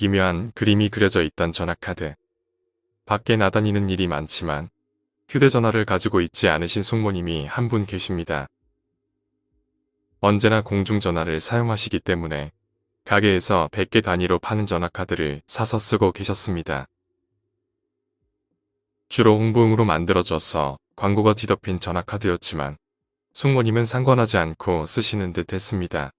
기묘한 그림이 그려져 있던 전화카드. 밖에 나다니는 일이 많지만 휴대전화를 가지고 있지 않으신 숙모님이 한 분 계십니다. 언제나 공중전화를 사용하시기 때문에 가게에서 100개 단위로 파는 전화카드를 사서 쓰고 계셨습니다. 주로 홍보용으로 만들어져서 광고가 뒤덮인 전화카드였지만 숙모님은 상관하지 않고 쓰시는 듯 했습니다.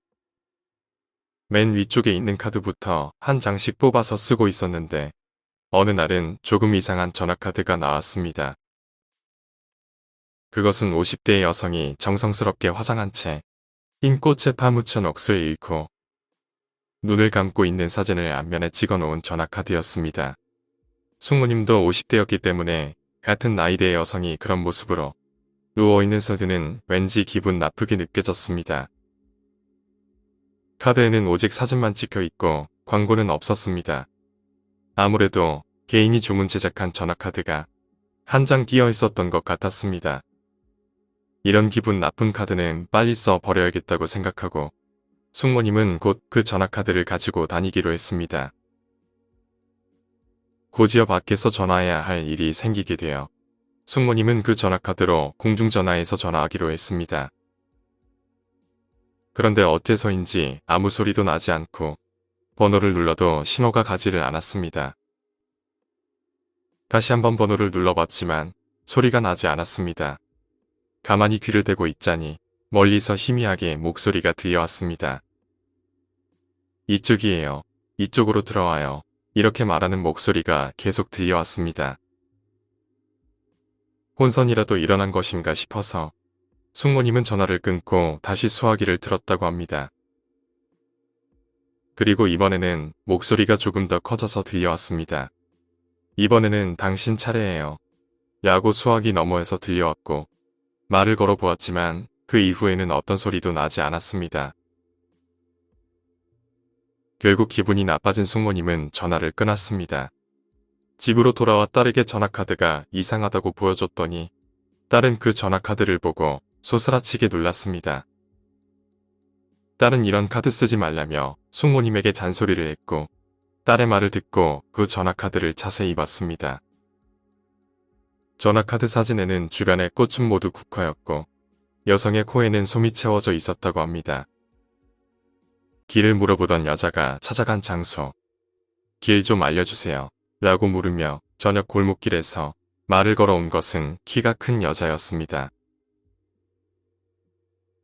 맨 위쪽에 있는 카드부터 한 장씩 뽑아서 쓰고 있었는데 어느 날은 조금 이상한 전화카드가 나왔습니다. 그것은 50대의 여성이 정성스럽게 화장한 채 흰 꽃에 파묻힌 넋을 잃고 눈을 감고 있는 사진을 앞면에 찍어놓은 전화카드였습니다. 숙모님도 50대였기 때문에 같은 나이대의 여성이 그런 모습으로 누워있는 사진은 왠지 기분 나쁘게 느껴졌습니다. 카드에는 오직 사진만 찍혀 있고 광고는 없었습니다. 아무래도 개인이 주문 제작한 전화카드가 한 장 끼어 있었던 것 같았습니다. 이런 기분 나쁜 카드는 빨리 써 버려야겠다고 생각하고 숙모님은 곧 그 전화카드를 가지고 다니기로 했습니다. 곧이어 밖에서 전화해야 할 일이 생기게 되어 숙모님은 그 전화카드로 공중전화에서 전화하기로 했습니다. 그런데 어째서인지 아무 소리도 나지 않고 번호를 눌러도 신호가 가지를 않았습니다. 다시 한번 번호를 눌러봤지만 소리가 나지 않았습니다. 가만히 귀를 대고 있자니 멀리서 희미하게 목소리가 들려왔습니다. 이쪽이에요. 이쪽으로 들어와요. 이렇게 말하는 목소리가 계속 들려왔습니다. 혼선이라도 일어난 것인가 싶어서 숙모님은 전화를 끊고 다시 수화기를 틀었다고 합니다. 그리고 이번에는 목소리가 조금 더 커져서 들려왔습니다. 이번에는 당신 차례예요. 야구 수화기 너머에서 들려왔고 말을 걸어보았지만 그 이후에는 어떤 소리도 나지 않았습니다. 결국 기분이 나빠진 숙모님은 전화를 끊었습니다. 집으로 돌아와 딸에게 전화카드가 이상하다고 보여줬더니 딸은 그 전화카드를 보고 소스라치게 놀랐습니다. 딸은 이런 카드 쓰지 말라며 숙모님에게 잔소리를 했고 딸의 말을 듣고 그 전화카드를 자세히 봤습니다. 전화카드 사진에는 주변의 꽃은 모두 국화였고 여성의 코에는 솜이 채워져 있었다고 합니다. 길을 물어보던 여자가 찾아간 장소. 길 좀 알려주세요. 라고 물으며 저녁 골목길에서 말을 걸어온 것은 키가 큰 여자였습니다.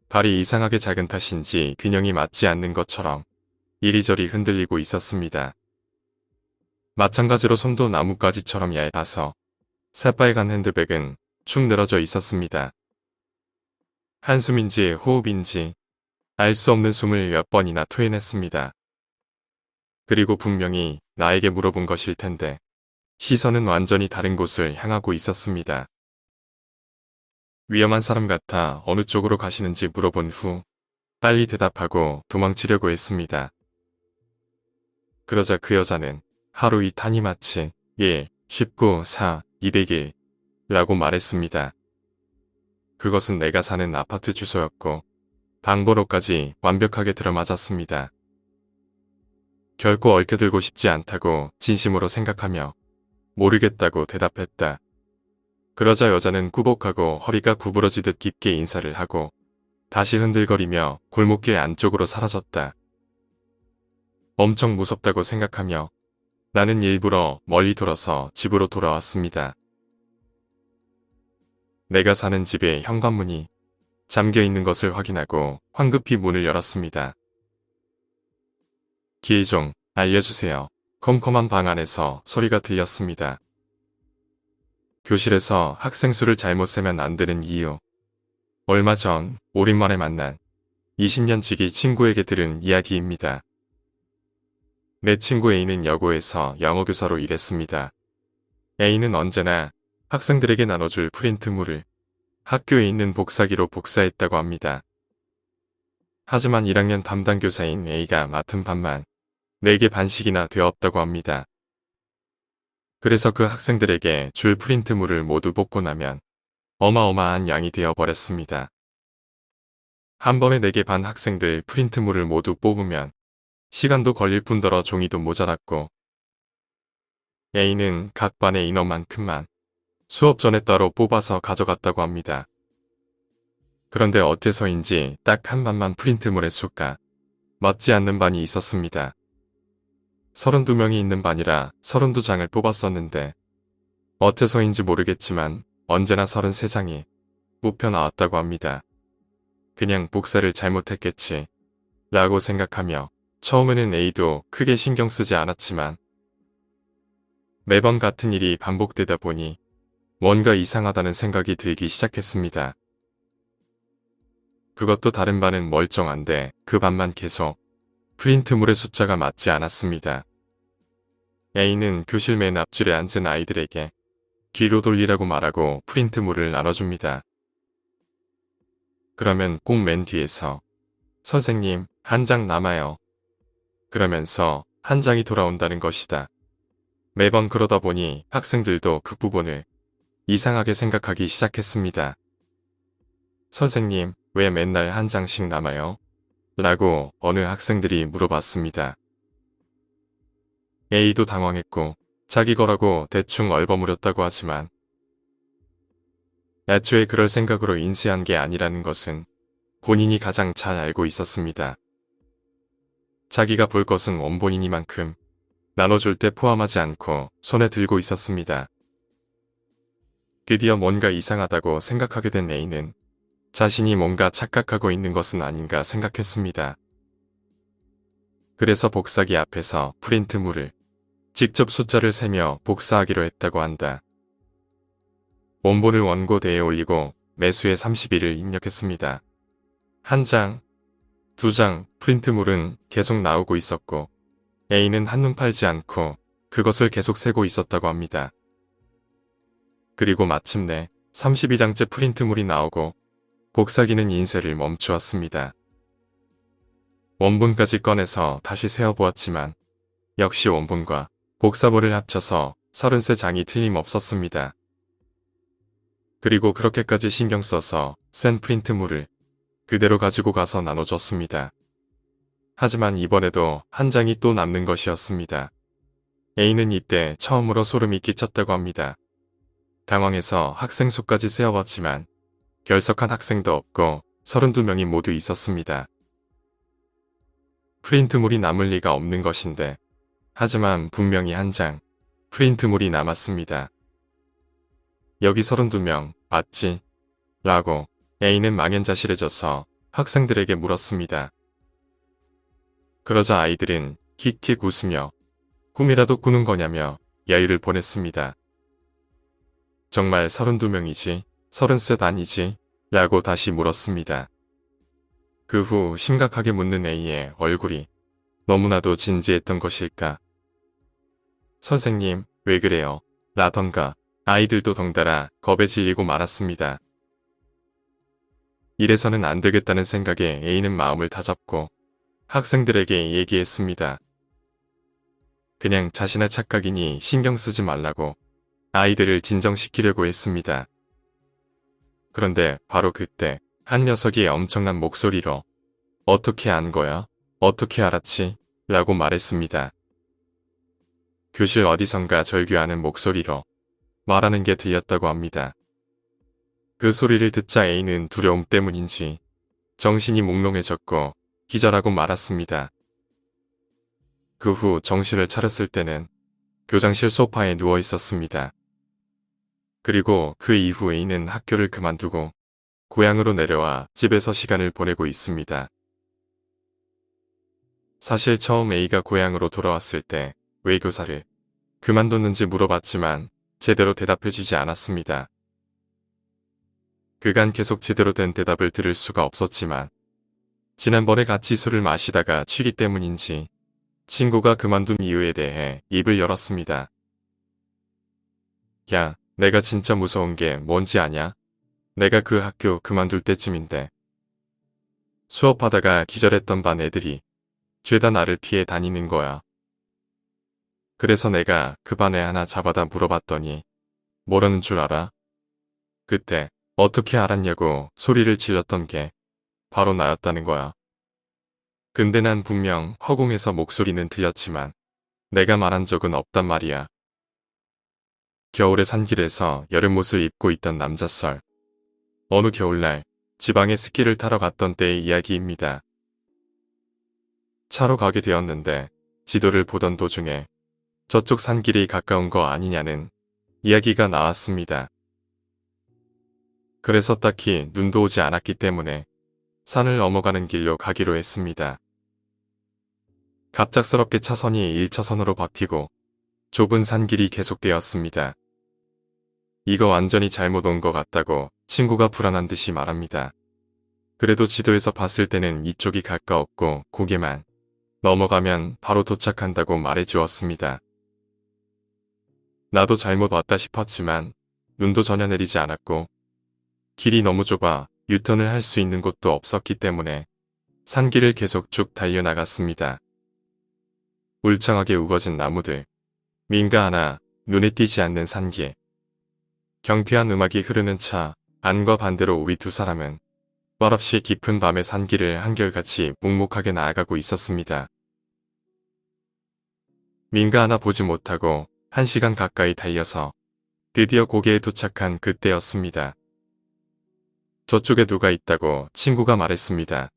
발이 이상하게 작은 탓인지 균형이 맞지 않는 것처럼 이리저리 흔들리고 있었습니다. 마찬가지로 손도 나뭇가지처럼 얇아서 새빨간 핸드백은 축 늘어져 있었습니다. 한숨인지 호흡인지 알 수 없는 숨을 몇 번이나 토해냈습니다. 그리고 분명히 나에게 물어본 것일 텐데 시선은 완전히 다른 곳을 향하고 있었습니다. 위험한 사람 같아 어느 쪽으로 가시는지 물어본 후 빨리 대답하고 도망치려고 했습니다. 그러자 그 여자는 하루 이 탄이 마치 1, 19, 4, 201 라고 말했습니다. 그것은 내가 사는 아파트 주소였고 방번호까지 완벽하게 들어맞았습니다. 결코 얽혀들고 싶지 않다고 진심으로 생각하며 모르겠다고 대답했다. 그러자 여자는 꾸벅하고 허리가 구부러지듯 깊게 인사를 하고 다시 흔들거리며 골목길 안쪽으로 사라졌다. 엄청 무섭다고 생각하며 나는 일부러 멀리 돌아서 집으로 돌아왔습니다. 내가 사는 집의 현관문이 잠겨 있는 것을 확인하고 황급히 문을 열었습니다. 길 좀 알려주세요. 컴컴한 방 안에서 소리가 들렸습니다. 교실에서 학생 수를 잘못 세면 안 되는 이유. 얼마 전 오랜만에 만난 20년 지기 친구에게 들은 이야기입니다. 내 친구 A는 여고에서 영어교사로 일했습니다. A는 언제나 학생들에게 나눠줄 프린트물을 학교에 있는 복사기로 복사했다고 합니다. 하지만 1학년 담당 교사인 A가 맡은 반만 4개 반씩이나 되었다고 합니다. 그래서 그 학생들에게 줄 프린트물을 모두 뽑고 나면 어마어마한 양이 되어버렸습니다. 한 번에 4개 반 학생들 프린트물을 모두 뽑으면 시간도 걸릴 뿐더러 종이도 모자랐고 A는 각 반의 인원만큼만 수업 전에 따로 뽑아서 가져갔다고 합니다. 그런데 어째서인지 딱 한 반만 프린트물의 수가 맞지 않는 반이 있었습니다. 32명이 있는 반이라 32장을 뽑았었는데 어째서인지 모르겠지만 언제나 33장이 뽑혀 나왔다고 합니다. 그냥 복사를 잘못했겠지 라고 생각하며 처음에는 A도 크게 신경 쓰지 않았지만 매번 같은 일이 반복되다 보니 뭔가 이상하다는 생각이 들기 시작했습니다. 그것도 다른 반은 멀쩡한데 그 반만 계속 프린트물의 숫자가 맞지 않았습니다. A는 교실 맨 앞줄에 앉은 아이들에게 뒤로 돌리라고 말하고 프린트물을 나눠줍니다. 그러면 꼭 맨 뒤에서 선생님, 한 장 남아요. 그러면서 한 장이 돌아온다는 것이다. 매번 그러다 보니 학생들도 그 부분을 이상하게 생각하기 시작했습니다. 선생님, 왜 맨날 한 장씩 남아요? 라고 어느 학생들이 물어봤습니다. A도 당황했고 자기 거라고 대충 얼버무렸다고 하지만 애초에 그럴 생각으로 인쇄한 게 아니라는 것은 본인이 가장 잘 알고 있었습니다. 자기가 볼 것은 원본이니만큼 나눠줄 때 포함하지 않고 손에 들고 있었습니다. 드디어 뭔가 이상하다고 생각하게 된 A는 자신이 뭔가 착각하고 있는 것은 아닌가 생각했습니다. 그래서 복사기 앞에서 프린트물을 직접 숫자를 세며 복사하기로 했다고 한다. 원본을 원고대에 올리고 매수의 30일을 입력했습니다. 한 장, 두 장 프린트물은 계속 나오고 있었고 A는 한눈 팔지 않고 그것을 계속 세고 있었다고 합니다. 그리고 마침내 32장째 프린트물이 나오고 복사기는 인쇄를 멈추었습니다. 원본까지 꺼내서 다시 세어보았지만 역시 원본과 복사본을 합쳐서 33장이 틀림없었습니다. 그리고 그렇게까지 신경 써서 센 프린트물을 그대로 가지고 가서 나눠줬습니다. 하지만 이번에도 한 장이 또 남는 것이었습니다. A는 이때 처음으로 소름이 끼쳤다고 합니다. 당황해서 학생 수까지 세어봤지만 결석한 학생도 없고 32명이 모두 있었습니다. 프린트물이 남을 리가 없는 것인데 하지만 분명히 한 장 프린트물이 남았습니다. 여기 32명 맞지? 라고 A는 망연자실해져서 학생들에게 물었습니다. 그러자 아이들은 킥킥 웃으며 꿈이라도 꾸는 거냐며 야유를 보냈습니다. 정말 32명이지? 33 아니지? 라고 다시 물었습니다. 그 후 심각하게 묻는 A의 얼굴이 너무나도 진지했던 것일까? 선생님, 왜 그래요? 라던가 아이들도 덩달아 겁에 질리고 말았습니다. 이래서는 안 되겠다는 생각에 A는 마음을 다잡고 학생들에게 얘기했습니다. 그냥 자신의 착각이니 신경 쓰지 말라고 아이들을 진정시키려고 했습니다. 그런데 바로 그때 한 녀석이 엄청난 목소리로 어떻게 안 거야? 어떻게 알았지? 라고 말했습니다. 교실 어디선가 절규하는 목소리로 말하는 게 들렸다고 합니다. 그 소리를 듣자 A는 두려움 때문인지 정신이 몽롱해졌고 기절하고 말았습니다. 그 후 정신을 차렸을 때는 교장실 소파에 누워 있었습니다. 그리고 그 이후 A는 학교를 그만두고 고향으로 내려와 집에서 시간을 보내고 있습니다. 사실 처음 A가 고향으로 돌아왔을 때 왜 교사를 그만뒀는지 물어봤지만 제대로 대답해주지 않았습니다. 그간 계속 제대로 된 대답을 들을 수가 없었지만 지난번에 같이 술을 마시다가 취기 때문인지 친구가 그만둔 이유에 대해 입을 열었습니다. 야, 내가 진짜 무서운 게 뭔지 아냐? 내가 그 학교 그만둘 때쯤인데 수업하다가 기절했던 반 애들이 죄다 나를 피해 다니는 거야. 그래서 내가 그 반에 하나 잡아다 물어봤더니 뭐라는 줄 알아? 그때 어떻게 알았냐고 소리를 질렀던 게 바로 나였다는 거야. 근데 난 분명 허공에서 목소리는 들렸지만 내가 말한 적은 없단 말이야. 겨울의 산길에서 여름 옷을 입고 있던 남자썰. 어느 겨울날 지방에 스키를 타러 갔던 때의 이야기입니다. 차로 가게 되었는데 지도를 보던 도중에 저쪽 산길이 가까운 거 아니냐는 이야기가 나왔습니다. 그래서 딱히 눈도 오지 않았기 때문에 산을 넘어가는 길로 가기로 했습니다. 갑작스럽게 차선이 1차선으로 바뀌고 좁은 산길이 계속되었습니다. 이거 완전히 잘못 온 것 같다고 친구가 불안한 듯이 말합니다. 그래도 지도에서 봤을 때는 이쪽이 가까웠고 고개만 넘어가면 바로 도착한다고 말해주었습니다. 나도 잘못 왔다 싶었지만 눈도 전혀 내리지 않았고 길이 너무 좁아 유턴을 할 수 있는 곳도 없었기 때문에 산길을 계속 쭉 달려나갔습니다. 울창하게 우거진 나무들, 민가 하나 눈에 띄지 않는 산길, 경쾌한 음악이 흐르는 차 안과 반대로 우리 두 사람은 말없이 깊은 밤의 산길을 한결같이 묵묵하게 나아가고 있었습니다. 민가 하나 보지 못하고 1시간 가까이 달려서 드디어 고개에 도착한 그때였습니다. 저쪽에 누가 있다고 친구가 말했습니다.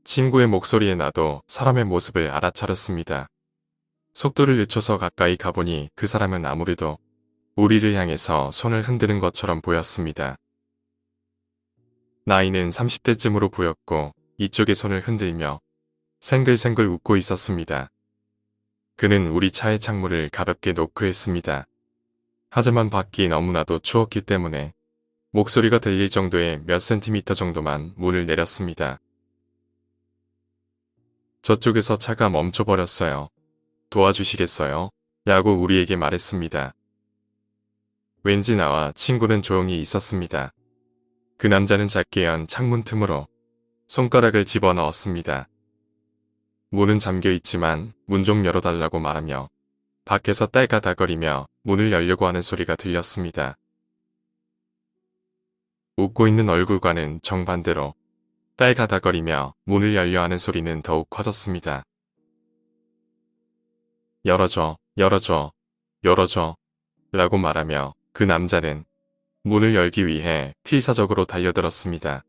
친구의 목소리에 나도 사람의 모습을 알아차렸습니다. 속도를 늦춰서 가까이 가보니 그 사람은 아무래도 우리를 향해서 손을 흔드는 것처럼 보였습니다. 나이는 30대쯤으로 보였고 이쪽에 손을 흔들며 생글생글 웃고 있었습니다. 그는 우리 차의 창문을 가볍게 노크했습니다. 하지만 밖이 너무나도 추웠기 때문에 목소리가 들릴 정도의 몇 센티미터 정도만 문을 내렸습니다. 저쪽에서 차가 멈춰버렸어요. 도와주시겠어요? 라고 우리에게 말했습니다. 왠지 나와 친구는 조용히 있었습니다. 그 남자는 작게 연 창문 틈으로 손가락을 집어넣었습니다. 문은 잠겨 있지만 문 좀 열어달라고 말하며 밖에서 딸가닥거리며 문을 열려고 하는 소리가 들렸습니다. 웃고 있는 얼굴과는 정반대로 딸가닥거리며 문을 열려 하는 소리는 더욱 커졌습니다. 열어줘, 열어줘, 열어줘 라고 말하며 그 남자는 문을 열기 위해 필사적으로 달려들었습니다.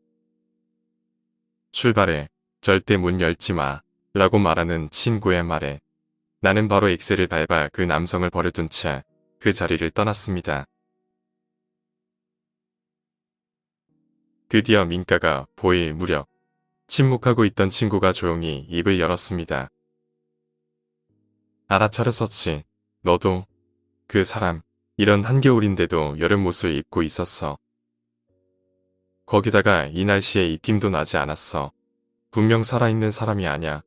출발해, 절대 문 열지 마 라고 말하는 친구의 말에 나는 바로 엑셀을 밟아 그 남성을 버려둔 채 그 자리를 떠났습니다. 드디어 민가가 보일 무렵 침묵하고 있던 친구가 조용히 입을 열었습니다. 알아차렸었지. 너도 그 사람 이런 한겨울인데도 여름 옷을 입고 있었어. 거기다가 이 날씨에 입김도 나지 않았어. 분명 살아있는 사람이 아냐.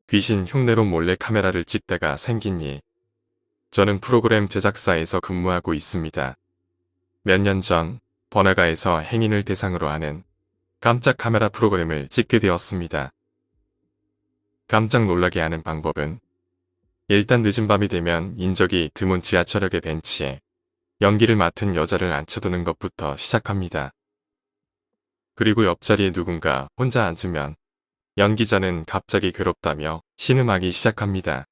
귀신 흉내로 몰래 카메라를 찍다가 생긴 일. 저는 프로그램 제작사에서 근무하고 있습니다. 몇 년 전 번화가에서 행인을 대상으로 하는 깜짝 카메라 프로그램을 찍게 되었습니다. 깜짝 놀라게 하는 방법은 일단 늦은 밤이 되면 인적이 드문 지하철역의 벤치에 연기를 맡은 여자를 앉혀두는 것부터 시작합니다. 그리고 옆자리에 누군가 혼자 앉으면 연기자는 갑자기 괴롭다며 신음하기 시작합니다.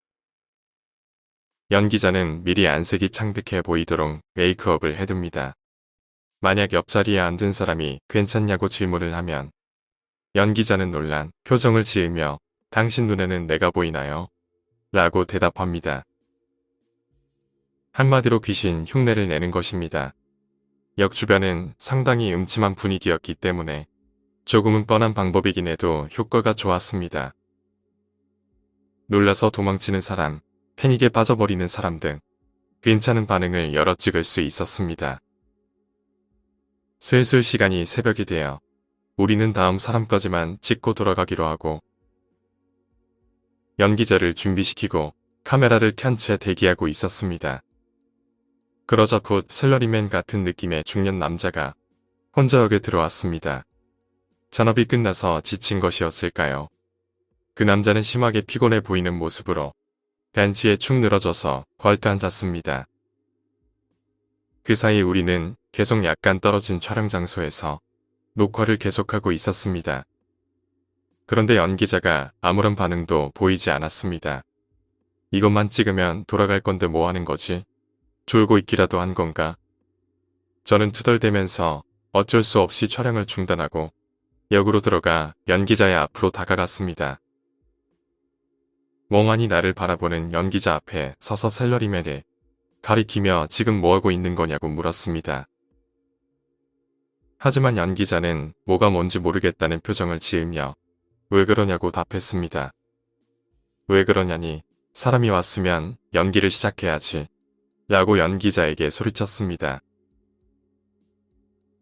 연기자는 미리 안색이 창백해 보이도록 메이크업을 해둡니다. 만약 옆자리에 앉은 사람이 괜찮냐고 질문을 하면 연기자는 놀란 표정을 지으며 당신 눈에는 내가 보이나요? 라고 대답합니다. 한마디로 귀신 흉내를 내는 것입니다. 역 주변은 상당히 음침한 분위기였기 때문에 조금은 뻔한 방법이긴 해도 효과가 좋았습니다. 놀라서 도망치는 사람, 패닉에 빠져버리는 사람 등 괜찮은 반응을 여러 찍을 수 있었습니다. 슬슬 시간이 새벽이 되어 우리는 다음 사람까지만 찍고 돌아가기로 하고 연기자를 준비시키고 카메라를 켠 채 대기하고 있었습니다. 그러자 곧 셀러리맨 같은 느낌의 중년 남자가 혼자 역에 들어왔습니다. 잔업이 끝나서 지친 것이었을까요? 그 남자는 심하게 피곤해 보이는 모습으로 벤치에 축 늘어져서 벌떡 앉았습니다. 그 사이 우리는 계속 약간 떨어진 촬영 장소에서 녹화를 계속하고 있었습니다. 그런데 연기자가 아무런 반응도 보이지 않았습니다. 이것만 찍으면 돌아갈 건데 뭐 하는 거지? 졸고 있기라도 한 건가? 저는 투덜대면서 어쩔 수 없이 촬영을 중단하고 역으로 들어가 연기자의 앞으로 다가갔습니다. 멍하니 나를 바라보는 연기자 앞에 서서 셀러리맨을 가리키며 지금 뭐하고 있는 거냐고 물었습니다. 하지만 연기자는 뭐가 뭔지 모르겠다는 표정을 지으며 왜 그러냐고 답했습니다. 왜 그러냐니 사람이 왔으면 연기를 시작해야지 라고 연기자에게 소리쳤습니다.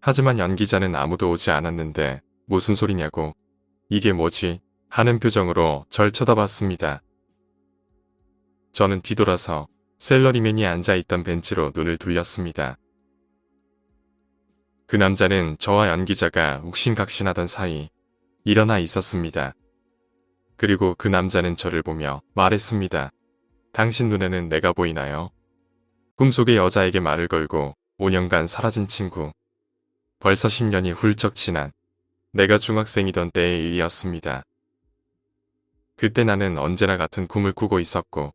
하지만 연기자는 아무도 오지 않았는데 무슨 소리냐고 이게 뭐지 하는 표정으로 절 쳐다봤습니다. 저는 뒤돌아서 셀러리맨이 앉아있던 벤치로 눈을 돌렸습니다. 그 남자는 저와 연기자가 욱신각신하던 사이 일어나 있었습니다. 그리고 그 남자는 저를 보며 말했습니다. 당신 눈에는 내가 보이나요? 꿈속의 여자에게 말을 걸고 5년간 사라진 친구. 벌써 10년이 훌쩍 지난 내가 중학생이던 때의 일이었습니다. 그때 나는 언제나 같은 꿈을 꾸고 있었고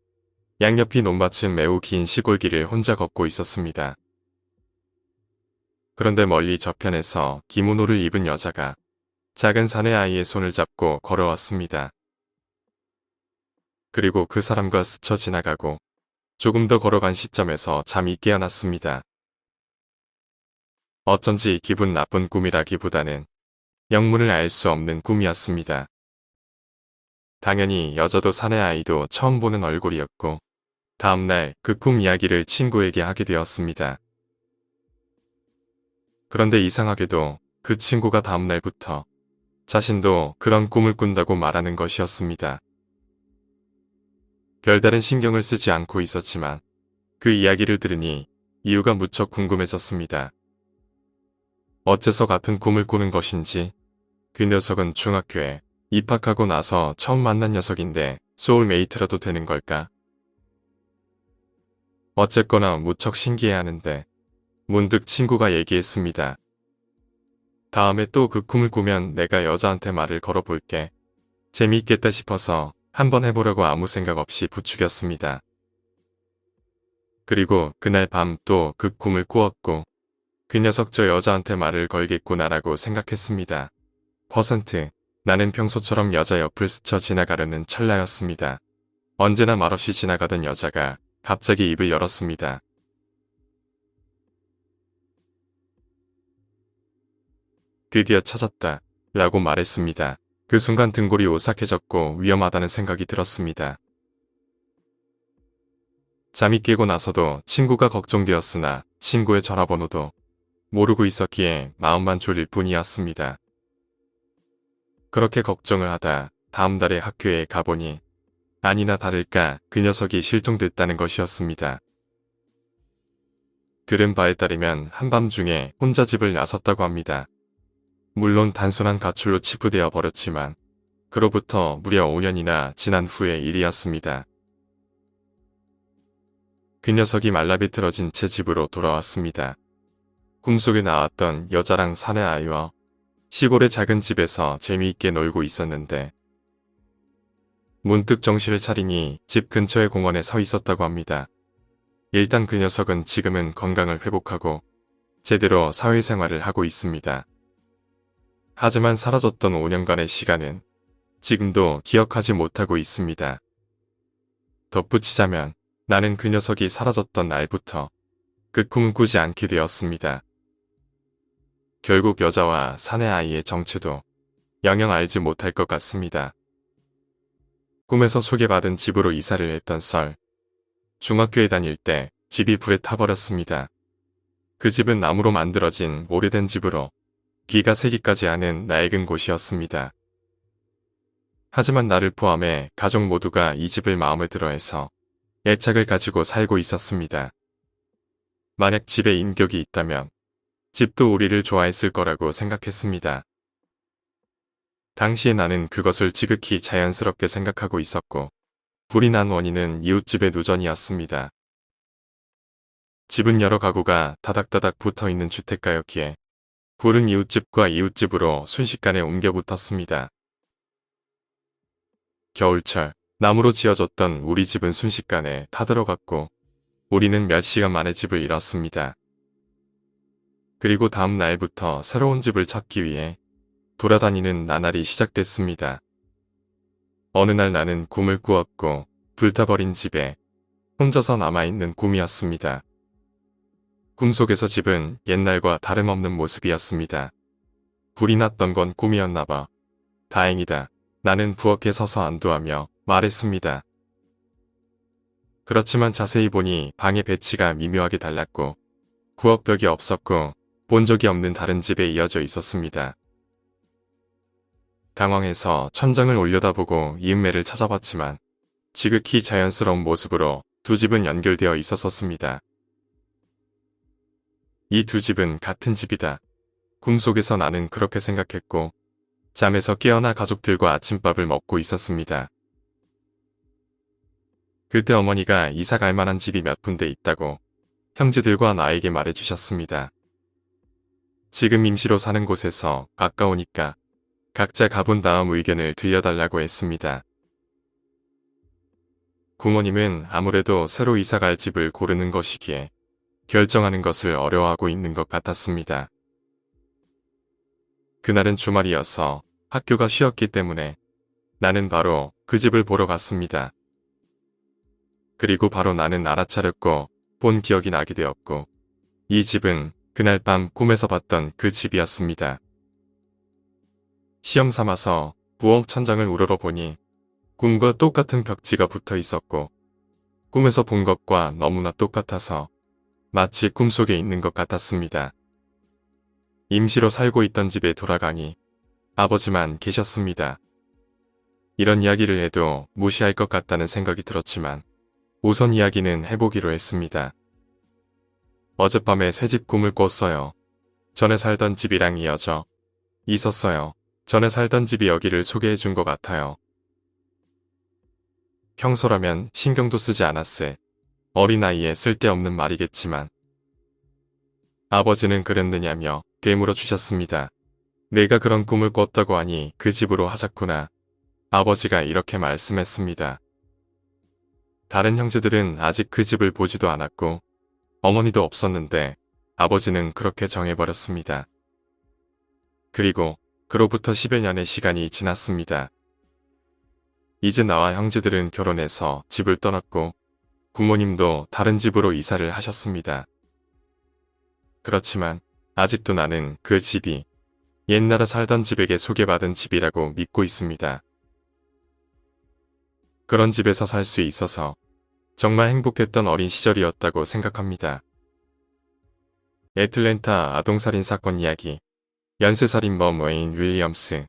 양옆이 논밭은 매우 긴 시골길을 혼자 걷고 있었습니다. 그런데 멀리 저편에서 기모노를 입은 여자가 작은 사내 아이의 손을 잡고 걸어왔습니다. 그리고 그 사람과 스쳐 지나가고 조금 더 걸어간 시점에서 잠이 깨어났습니다. 어쩐지 기분 나쁜 꿈이라기보다는 영문을 알 수 없는 꿈이었습니다. 당연히 여자도 사내 아이도 처음 보는 얼굴이었고 다음날 그 꿈 이야기를 친구에게 하게 되었습니다. 그런데 이상하게도 그 친구가 다음날부터 자신도 그런 꿈을 꾼다고 말하는 것이었습니다. 별다른 신경을 쓰지 않고 있었지만 그 이야기를 들으니 이유가 무척 궁금해졌습니다. 어째서 같은 꿈을 꾸는 것인지 그 녀석은 중학교에 입학하고 나서 처음 만난 녀석인데 소울메이트라도 되는 걸까? 어쨌거나 무척 신기해하는데 문득 친구가 얘기했습니다. 다음에 또 그 꿈을 꾸면 내가 여자한테 말을 걸어볼게. 재미있겠다 싶어서 한번 해보려고 아무 생각 없이 부추겼습니다. 그리고 그날 밤 또 그 꿈을 꾸었고 그 녀석 저 여자한테 말을 걸겠구나라고 생각했습니다. 나는 평소처럼 여자 옆을 스쳐 지나가려는 찰나였습니다. 언제나 말없이 지나가던 여자가 갑자기 입을 열었습니다. 드디어 찾았다 라고 말했습니다. 그 순간 등골이 오싹해졌고 위험하다는 생각이 들었습니다. 잠이 깨고 나서도 친구가 걱정되었으나 친구의 전화번호도 모르고 있었기에 마음만 졸릴 뿐이었습니다. 그렇게 걱정을 하다 다음 달에 학교에 가보니 아니나 다를까 그 녀석이 실종됐다는 것이었습니다. 들은 바에 따르면 한밤중에 혼자 집을 나섰다고 합니다. 물론 단순한 가출로 치부되어 버렸지만 그로부터 무려 5년이나 지난 후의 일이었습니다. 그 녀석이 말라비틀어진 채 집으로 돌아왔습니다. 꿈속에 나왔던 여자랑 사내 아이와 시골의 작은 집에서 재미있게 놀고 있었는데 문득 정신을 차리니 집 근처의 공원에 서 있었다고 합니다. 일단 그 녀석은 지금은 건강을 회복하고 제대로 사회생활을 하고 있습니다. 하지만 사라졌던 5년간의 시간은 지금도 기억하지 못하고 있습니다. 덧붙이자면 나는 그 녀석이 사라졌던 날부터 그 꿈은 꾸지 않게 되었습니다. 결국 여자와 사내 아이의 정체도 영영 알지 못할 것 같습니다. 꿈에서 소개받은 집으로 이사를 했던 썰. 중학교에 다닐 때 집이 불에 타버렸습니다. 그 집은 나무로 만들어진 오래된 집으로 비가 새기까지 하는 낡은 곳이었습니다. 하지만 나를 포함해 가족 모두가 이 집을 마음에 들어해서 애착을 가지고 살고 있었습니다. 만약 집에 인격이 있다면 집도 우리를 좋아했을 거라고 생각했습니다. 당시에 나는 그것을 지극히 자연스럽게 생각하고 있었고 불이 난 원인은 이웃집의 누전이었습니다. 집은 여러 가구가 다닥다닥 붙어있는 주택가였기에 불은 이웃집과 이웃집으로 순식간에 옮겨 붙었습니다. 겨울철 나무로 지어졌던 우리 집은 순식간에 타들어갔고 우리는 몇 시간 만에 집을 잃었습니다. 그리고 다음 날부터 새로운 집을 찾기 위해 돌아다니는 나날이 시작됐습니다. 어느 날 나는 꿈을 꾸었고 불타버린 집에 혼자서 남아있는 꿈이었습니다. 꿈속에서 집은 옛날과 다름없는 모습이었습니다. 불이 났던 건 꿈이었나 봐. 다행이다. 나는 부엌에 서서 안도하며 말했습니다. 그렇지만 자세히 보니 방의 배치가 미묘하게 달랐고 부엌벽이 없었고 본 적이 없는 다른 집에 이어져 있었습니다. 당황해서 천장을 올려다보고 이음매를 찾아봤지만 지극히 자연스러운 모습으로 두 집은 연결되어 있었습니다. 이 두 집은 같은 집이다. 꿈속에서 나는 그렇게 생각했고 잠에서 깨어나 가족들과 아침밥을 먹고 있었습니다. 그때 어머니가 이사 갈 만한 집이 몇 군데 있다고 형제들과 나에게 말해주셨습니다. 지금 임시로 사는 곳에서 가까우니까 각자 가본 다음 의견을 들려달라고 했습니다. 부모님은 아무래도 새로 이사 갈 집을 고르는 것이기에 결정하는 것을 어려워하고 있는 것 같았습니다. 그날은 주말이어서 학교가 쉬었기 때문에 나는 바로 그 집을 보러 갔습니다. 그리고 바로 나는 알아차렸고 본 기억이 나게 되었고 이 집은 그날 밤 꿈에서 봤던 그 집이었습니다. 시험 삼아서 부엌 천장을 우러러보니 꿈과 똑같은 벽지가 붙어 있었고 꿈에서 본 것과 너무나 똑같아서 마치 꿈속에 있는 것 같았습니다. 임시로 살고 있던 집에 돌아가니 아버지만 계셨습니다. 이런 이야기를 해도 무시할 것 같다는 생각이 들었지만 우선 이야기는 해보기로 했습니다. 어젯밤에 새집 꿈을 꿨어요. 전에 살던 집이랑 이어져 있었어요. 전에 살던 집이 여기를 소개해 준 것 같아요. 평소라면 신경도 쓰지 않았을 어린아이에 쓸데없는 말이겠지만 아버지는 그랬느냐며 되물어 주셨습니다. 내가 그런 꿈을 꿨다고 하니 그 집으로 하자꾸나. 아버지가 이렇게 말씀했습니다. 다른 형제들은 아직 그 집을 보지도 않았고 어머니도 없었는데 아버지는 그렇게 정해버렸습니다. 그리고 그로부터 10여 년의 시간이 지났습니다. 이제 나와 형제들은 결혼해서 집을 떠났고 부모님도 다른 집으로 이사를 하셨습니다. 그렇지만 아직도 나는 그 집이 옛날에 살던 집에게 소개받은 집이라고 믿고 있습니다. 그런 집에서 살 수 있어서 정말 행복했던 어린 시절이었다고 생각합니다. 애틀랜타 아동살인 사건 이야기. 연쇄살인범 웨인 윌리엄스.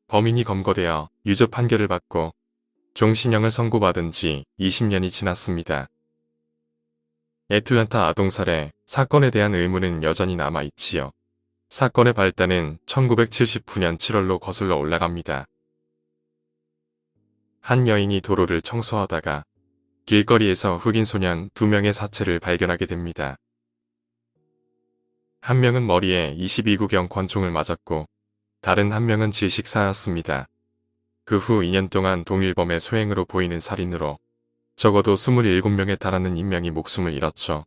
범인이 검거되어 유죄 판결을 받고 종신형을 선고받은 지 20년이 지났습니다. 애틀랜타 아동살해 사건에 대한 의문은 여전히 남아있지요. 사건의 발단은 1979년 7월로 거슬러 올라갑니다. 한 여인이 도로를 청소하다가 길거리에서 흑인 소년 2명의 사체를 발견하게 됩니다. 한 명은 머리에 22구경 권총을 맞았고 다른 한 명은 질식사였습니다. 그 후 2년 동안 동일범의 소행으로 보이는 살인으로 적어도 27명에 달하는 인명이 목숨을 잃었죠.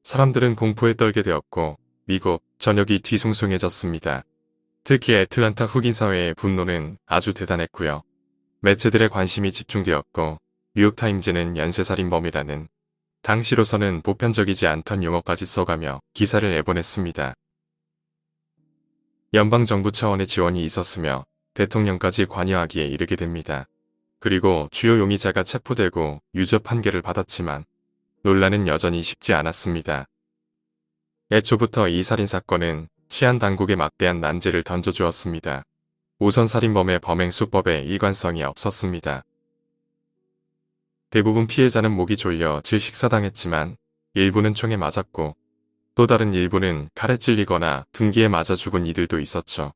사람들은 공포에 떨게 되었고 미국 전역이 뒤숭숭해졌습니다. 특히 애틀랜타 흑인 사회의 분노는 아주 대단했고요. 매체들의 관심이 집중되었고 뉴욕타임즈는 연쇄살인범이라는 당시로서는 보편적이지 않던 용어까지 써가며 기사를 내보냈습니다. 연방정부 차원의 지원이 있었으며 대통령까지 관여하기에 이르게 됩니다. 그리고 주요 용의자가 체포되고 유죄 판결을 받았지만 논란은 여전히 식지 않았습니다. 애초부터 이 살인사건은 치안당국에 막대한 난제를 던져주었습니다. 우선 살인범의 범행 수법에 일관성이 없었습니다. 대부분 피해자는 목이 졸려 질식사당했지만 일부는 총에 맞았고 또 다른 일부는 칼에 찔리거나 둔기에 맞아 죽은 이들도 있었죠.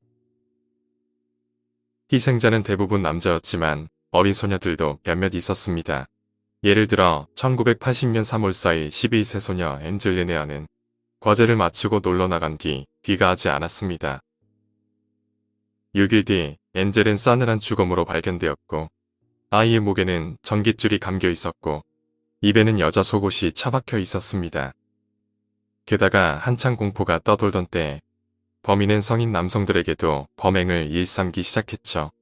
희생자는 대부분 남자였지만 어린 소녀들도 몇몇 있었습니다. 예를 들어 1980년 3월 4일 12세 소녀 엔젤 레네아는 과제를 마치고 놀러 나간 뒤 귀가하지 않았습니다. 6일 뒤 엔젤은 싸늘한 죽음으로 발견되었고 아이의 목에는 전깃줄이 감겨 있었고 입에는 여자 속옷이 처박혀 있었습니다. 게다가 한창 공포가 떠돌던 때 범인은 성인 남성들에게도 범행을 일삼기 시작했죠.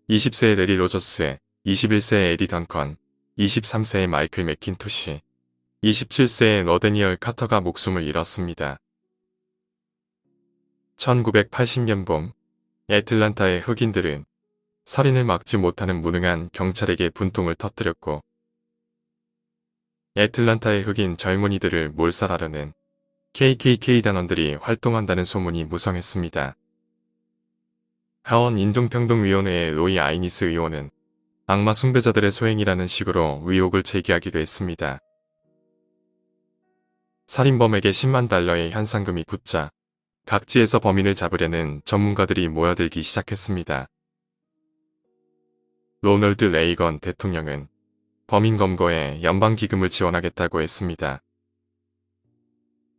20세의 레리 로저스, 21세의 에디 던컨, 23세의 마이클 맥킨토시, 27세의 러데니얼 카터가 목숨을 잃었습니다. 1980년 봄, 애틀란타의 흑인들은 살인을 막지 못하는 무능한 경찰에게 분통을 터뜨렸고 애틀란타의 흑인 젊은이들을 몰살하려는 KKK 단원들이 활동한다는 소문이 무성했습니다. 하원 인종평등위원회의 로이 아이니스 의원은 악마 숭배자들의 소행이라는 식으로 의혹을 제기하기도 했습니다. 살인범에게 10만 달러의 현상금이 붙자 각지에서 범인을 잡으려는 전문가들이 모여들기 시작했습니다. 로널드 레이건 대통령은 범인 검거에 연방기금을 지원하겠다고 했습니다.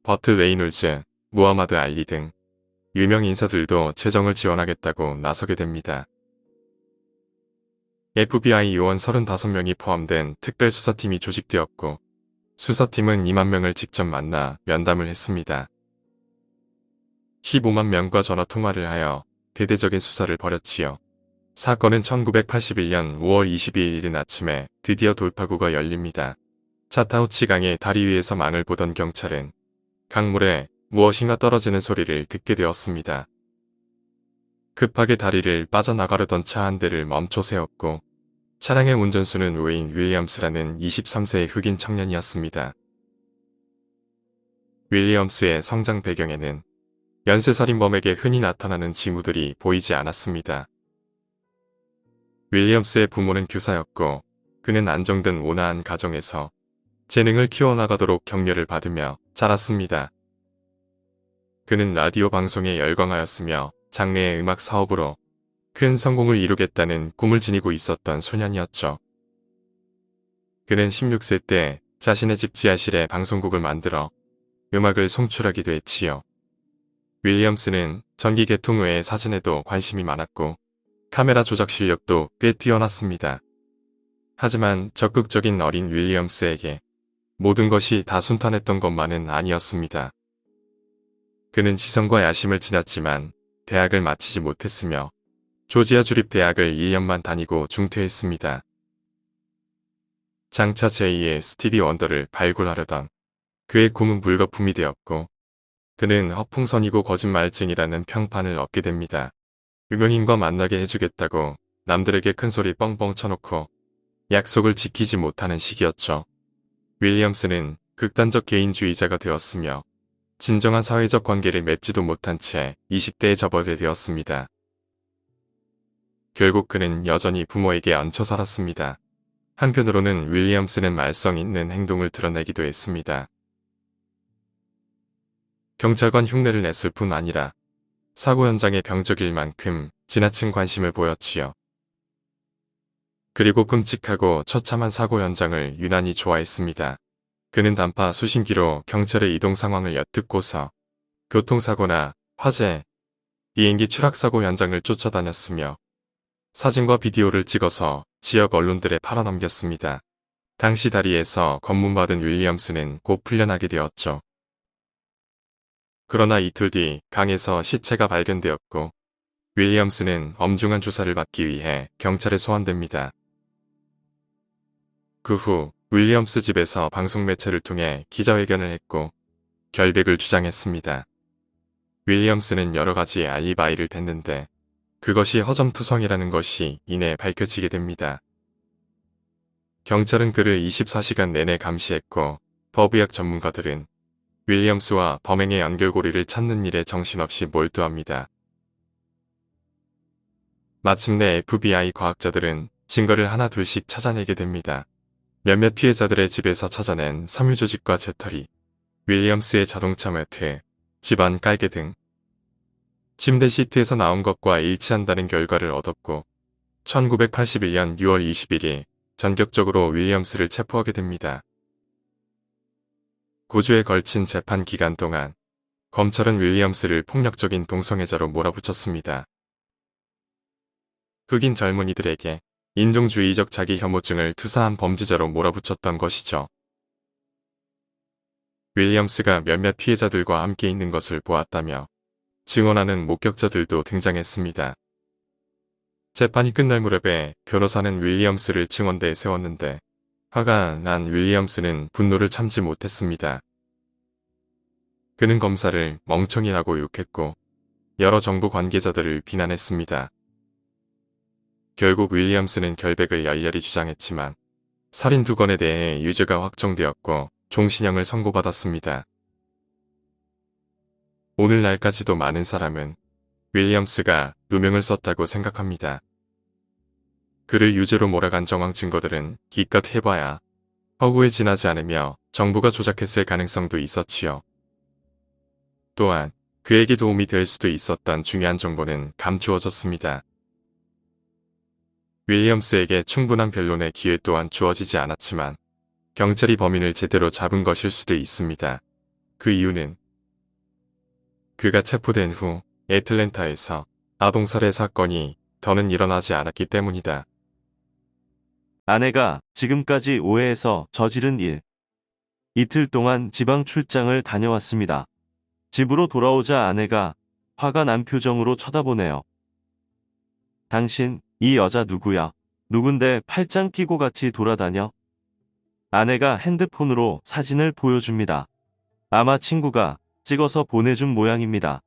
버트 레이놀즈, 무하마드 알리 등 유명 인사들도 재정을 지원하겠다고 나서게 됩니다. FBI 요원 35명이 포함된 특별수사팀이 조직되었고 수사팀은 2만 명을 직접 만나 면담을 했습니다. 15만 명과 전화통화를 하여 대대적인 수사를 벌였지요. 사건은 1981년 5월 22일 이른 아침에 드디어 돌파구가 열립니다. 차타우치 강의 다리 위에서 망을 보던 경찰은 강물에 무엇인가 떨어지는 소리를 듣게 되었습니다. 급하게 다리를 빠져나가려던 차 한 대를 멈춰 세웠고 차량의 운전수는 웨인 윌리엄스라는 23세의 흑인 청년이었습니다. 윌리엄스의 성장 배경에는 연쇄살인범에게 흔히 나타나는 징후들이 보이지 않았습니다. 윌리엄스의 부모는 교사였고 그는 안정된 온화한 가정에서 재능을 키워나가도록 격려를 받으며 자랐습니다. 그는 라디오 방송에 열광하였으며 장래의 음악 사업으로 큰 성공을 이루겠다는 꿈을 지니고 있었던 소년이었죠. 그는 16세 때 자신의 집 지하실에 방송국을 만들어 음악을 송출하기도 했지요. 윌리엄스는 전기 계통 외의 사진에도 관심이 많았고 카메라 조작 실력도 꽤 뛰어났습니다. 하지만 적극적인 어린 윌리엄스에게 모든 것이 다 순탄했던 것만은 아니었습니다. 그는 지성과 야심을 지녔지만 대학을 마치지 못했으며 조지아 주립대학을 1년만 다니고 중퇴했습니다. 장차 제2의 스티비 원더를 발굴하려던 그의 꿈은 물거품이 되었고 그는 허풍선이고 거짓말쟁이라는 평판을 얻게 됩니다. 유명인과 만나게 해주겠다고 남들에게 큰소리 뻥뻥 쳐놓고 약속을 지키지 못하는 시기였죠. 윌리엄스는 극단적 개인주의자가 되었으며 진정한 사회적 관계를 맺지도 못한 채 20대에 접어들게 되었습니다. 결국 그는 여전히 부모에게 얹혀 살았습니다. 한편으로는 윌리엄스는 말썽 있는 행동을 드러내기도 했습니다. 경찰관 흉내를 냈을 뿐 아니라 사고 현장의 병적일 만큼 지나친 관심을 보였지요. 그리고 끔찍하고 처참한 사고 현장을 유난히 좋아했습니다. 그는 단파 수신기로 경찰의 이동 상황을 엿듣고서 교통사고나 화재, 비행기 추락사고 현장을 쫓아다녔으며 사진과 비디오를 찍어서 지역 언론들에 팔아넘겼습니다. 당시 다리에서 검문받은 윌리엄스는 곧 풀려나게 되었죠. 그러나 이틀 뒤 강에서 시체가 발견되었고 윌리엄스는 엄중한 조사를 받기 위해 경찰에 소환됩니다. 그 후 윌리엄스 집에서 방송 매체를 통해 기자회견을 했고 결백을 주장했습니다. 윌리엄스는 여러 가지 알리바이를 댔는데 그것이 허점투성이라는 것이 이내 밝혀지게 됩니다. 경찰은 그를 24시간 내내 감시했고 법의학 전문가들은 윌리엄스와 범행의 연결고리를 찾는 일에 정신없이 몰두합니다. 마침내 FBI 과학자들은 증거를 하나 둘씩 찾아내게 됩니다. 몇몇 피해자들의 집에서 찾아낸 섬유 조직과 재털이, 윌리엄스의 자동차 매트, 집안 깔개 등 침대 시트에서 나온 것과 일치한다는 결과를 얻었고 1981년 6월 21일 전격적으로 윌리엄스를 체포하게 됩니다. 9주에 걸친 재판 기간 동안 검찰은 윌리엄스를 폭력적인 동성애자로 몰아붙였습니다. 흑인 젊은이들에게 인종주의적 자기 혐오증을 투사한 범죄자로 몰아붙였던 것이죠. 윌리엄스가 몇몇 피해자들과 함께 있는 것을 보았다며 증언하는 목격자들도 등장했습니다. 재판이 끝날 무렵에 변호사는 윌리엄스를 증언대에 세웠는데 화가 난 윌리엄스는 분노를 참지 못했습니다. 그는 검사를 멍청이라고 욕했고 여러 정부 관계자들을 비난했습니다. 결국 윌리엄스는 결백을 열렬히 주장했지만 살인 2건에 대해 유죄가 확정되었고 종신형을 선고받았습니다. 오늘날까지도 많은 사람은 윌리엄스가 누명을 썼다고 생각합니다. 그를 유죄로 몰아간 정황 증거들은 기껏 해봐야 허구에 지나지 않으며 정부가 조작했을 가능성도 있었지요. 또한 그에게 도움이 될 수도 있었던 중요한 정보는 감추어졌습니다. 윌리엄스에게 충분한 변론의 기회 또한 주어지지 않았지만 경찰이 범인을 제대로 잡은 것일 수도 있습니다. 그 이유는 그가 체포된 후 애틀랜타에서 아동살해 사건이 더는 일어나지 않았기 때문이다. 아내가 지금까지 오해해서 저지른 일. 이틀 동안 지방 출장을 다녀왔습니다. 집으로 돌아오자 아내가 화가 난 표정으로 쳐다보네요. 당신, 이 여자 누구야? 누군데 팔짱 끼고 같이 돌아다녀? 아내가 핸드폰으로 사진을 보여줍니다. 아마 친구가 찍어서 보내준 모양입니다.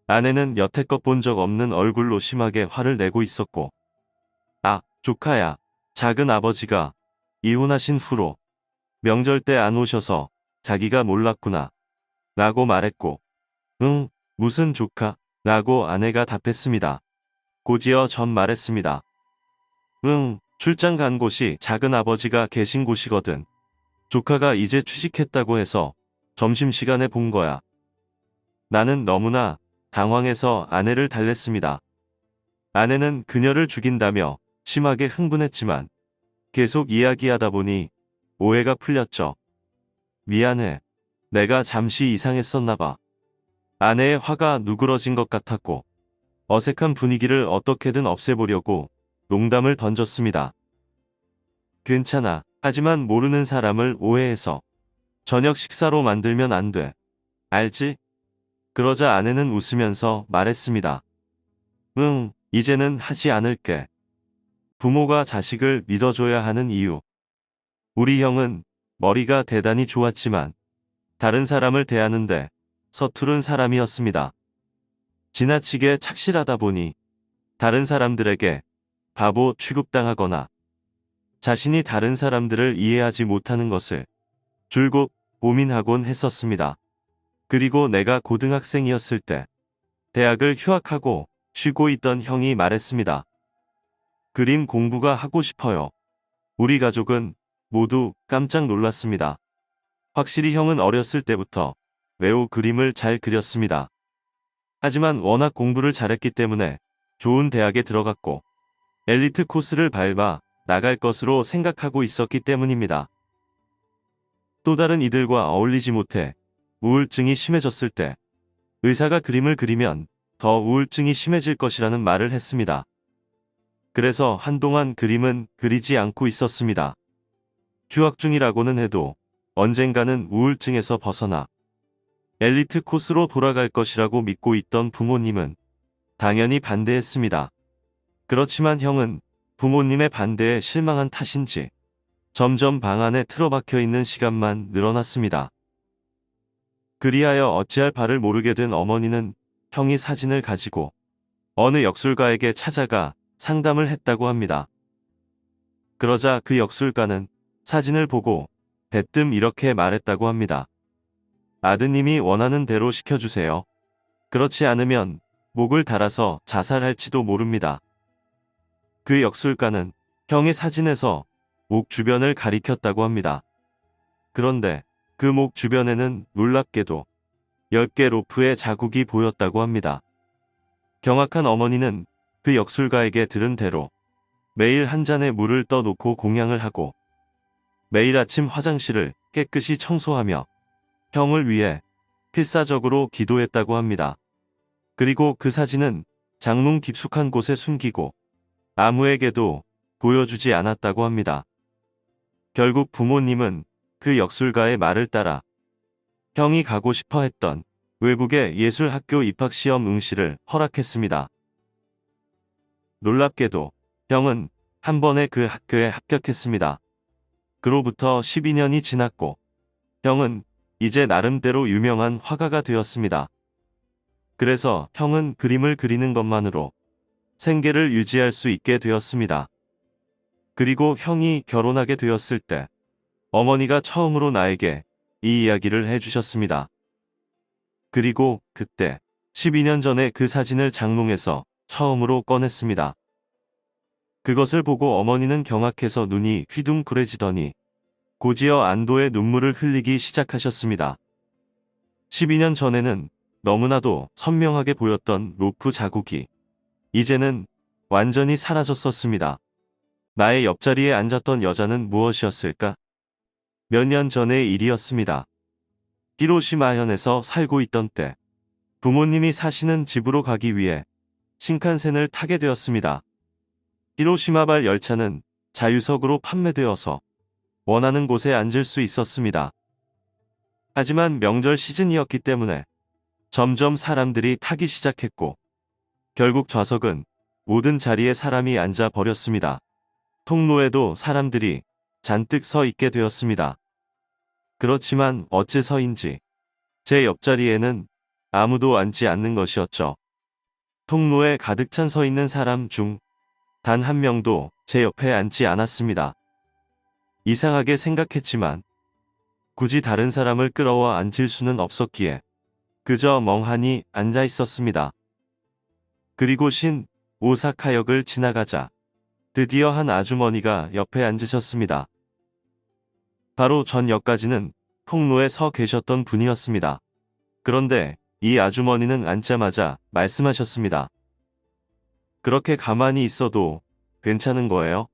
아내는 여태껏 본 적 없는 얼굴로 심하게 화를 내고 있었고, 아, 조카야, 작은 아버지가 이혼하신 후로 명절 때 안 오셔서 자기가 몰랐구나 라고 말했고, 응, 무슨 조카? 라고 아내가 답했습니다. 곧이어 전 말했습니다. 응, 출장 간 곳이 작은 아버지가 계신 곳이거든. 조카가 이제 취직했다고 해서 점심시간에 본 거야. 나는 너무나 당황해서 아내를 달랬습니다. 아내는 그녀를 죽인다며 심하게 흥분했지만 계속 이야기하다 보니 오해가 풀렸죠. 미안해. 내가 잠시 이상했었나 봐. 아내의 화가 누그러진 것 같았고 어색한 분위기를 어떻게든 없애보려고 농담을 던졌습니다. 괜찮아. 하지만 모르는 사람을 오해해서 저녁 식사로 만들면 안 돼. 알지? 그러자 아내는 웃으면서 말했습니다. 응, 이제는 하지 않을게. 부모가 자식을 믿어줘야 하는 이유. 우리 형은 머리가 대단히 좋았지만 다른 사람을 대하는데 서투른 사람이었습니다. 지나치게 착실하다 보니 다른 사람들에게 바보 취급당하거나 자신이 다른 사람들을 이해하지 못하는 것을 줄곧 고민하곤 했었습니다. 그리고 내가 고등학생이었을 때 대학을 휴학하고 쉬고 있던 형이 말했습니다. 그림 공부가 하고 싶어요. 우리 가족은 모두 깜짝 놀랐습니다. 확실히 형은 어렸을 때부터 매우 그림을 잘 그렸습니다. 하지만 워낙 공부를 잘했기 때문에 좋은 대학에 들어갔고 엘리트 코스를 밟아 나갈 것으로 생각하고 있었기 때문입니다. 또 다른 이들과 어울리지 못해 우울증이 심해졌을 때 의사가 그림을 그리면 더 우울증이 심해질 것이라는 말을 했습니다. 그래서 한동안 그림은 그리지 않고 있었습니다. 휴학 중이라고는 해도 언젠가는 우울증에서 벗어나 엘리트 코스로 돌아갈 것이라고 믿고 있던 부모님은 당연히 반대했습니다. 그렇지만 형은 부모님의 반대에 실망한 탓인지 점점 방 안에 틀어박혀 있는 시간만 늘어났습니다. 그리하여 어찌할 바를 모르게 된 어머니는 형이 사진을 가지고 어느 역술가에게 찾아가 상담을 했다고 합니다. 그러자 그 역술가는 사진을 보고 대뜸 이렇게 말했다고 합니다. 아드님이 원하는 대로 시켜주세요. 그렇지 않으면 목을 달아서 자살할지도 모릅니다. 그 역술가는 형의 사진에서 목 주변을 가리켰다고 합니다. 그런데 그 목 주변에는 놀랍게도 10개 로프의 자국이 보였다고 합니다. 경악한 어머니는 그 역술가에게 들은 대로 매일 한 잔의 물을 떠놓고 공양을 하고 매일 아침 화장실을 깨끗이 청소하며 형을 위해 필사적으로 기도했다고 합니다. 그리고 그 사진은 장롱 깊숙한 곳에 숨기고 아무에게도 보여주지 않았다고 합니다. 결국 부모님은 그 역술가의 말을 따라 형이 가고 싶어 했던 외국의 예술학교 입학시험 응시를 허락했습니다. 놀랍게도 형은 한 번에 그 학교에 합격했습니다. 그로부터 12년이 지났고 형은 이제 나름대로 유명한 화가가 되었습니다. 그래서 형은 그림을 그리는 것만으로 생계를 유지할 수 있게 되었습니다. 그리고 형이 결혼하게 되었을 때 어머니가 처음으로 나에게 이 이야기를 해주셨습니다. 그리고 그때 12년 전에 그 사진을 장롱에서 처음으로 꺼냈습니다. 그것을 보고 어머니는 경악해서 눈이 휘둥그레지더니 고지어 안도의 눈물을 흘리기 시작하셨습니다. 12년 전에는 너무나도 선명하게 보였던 로프 자국이 이제는 완전히 사라졌었습니다. 나의 옆자리에 앉았던 여자는 무엇이었을까? 몇 년 전의 일이었습니다. 히로시마현에서 살고 있던 때 부모님이 사시는 집으로 가기 위해 신칸센을 타게 되었습니다. 히로시마발 열차는 자유석으로 판매되어서 원하는 곳에 앉을 수 있었습니다. 하지만 명절 시즌이었기 때문에 점점 사람들이 타기 시작했고 결국 좌석은 모든 자리에 사람이 앉아 버렸습니다. 통로에도 사람들이 잔뜩 서 있게 되었습니다. 그렇지만 어째서인지 제 옆자리에는 아무도 앉지 않는 것이었죠. 통로에 가득 찬 서 있는 사람 중 단 한 명도 제 옆에 앉지 않았습니다. 이상하게 생각했지만 굳이 다른 사람을 끌어와 앉힐 수는 없었기에 그저 멍하니 앉아 있었습니다. 그리고 신 오사카역을 지나가자 드디어 한 아주머니가 옆에 앉으셨습니다. 바로 전 역까지는 통로에 서 계셨던 분이었습니다. 그런데 이 아주머니는 앉자마자 말씀하셨습니다. 그렇게 가만히 있어도 괜찮은 거예요?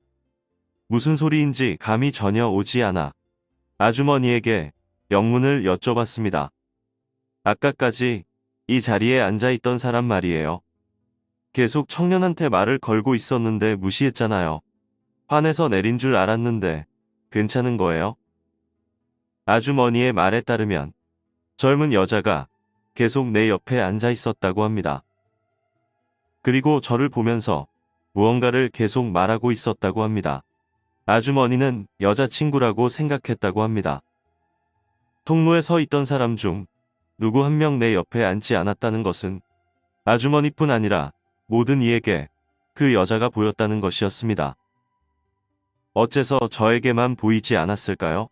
무슨 소리인지 감이 전혀 오지 않아 아주머니에게 영문을 여쭤봤습니다. 아까까지 이 자리에 앉아있던 사람 말이에요. 계속 청년한테 말을 걸고 있었는데 무시했잖아요. 화내서 내린 줄 알았는데 괜찮은 거예요? 아주머니의 말에 따르면 젊은 여자가 계속 내 옆에 앉아 있었다고 합니다. 그리고 저를 보면서 무언가를 계속 말하고 있었다고 합니다. 아주머니는 여자친구라고 생각했다고 합니다. 통로에 서 있던 사람 중 누구 한 명 내 옆에 앉지 않았다는 것은 아주머니뿐 아니라 모든 이에게 그 여자가 보였다는 것이었습니다. 어째서 저에게만 보이지 않았을까요?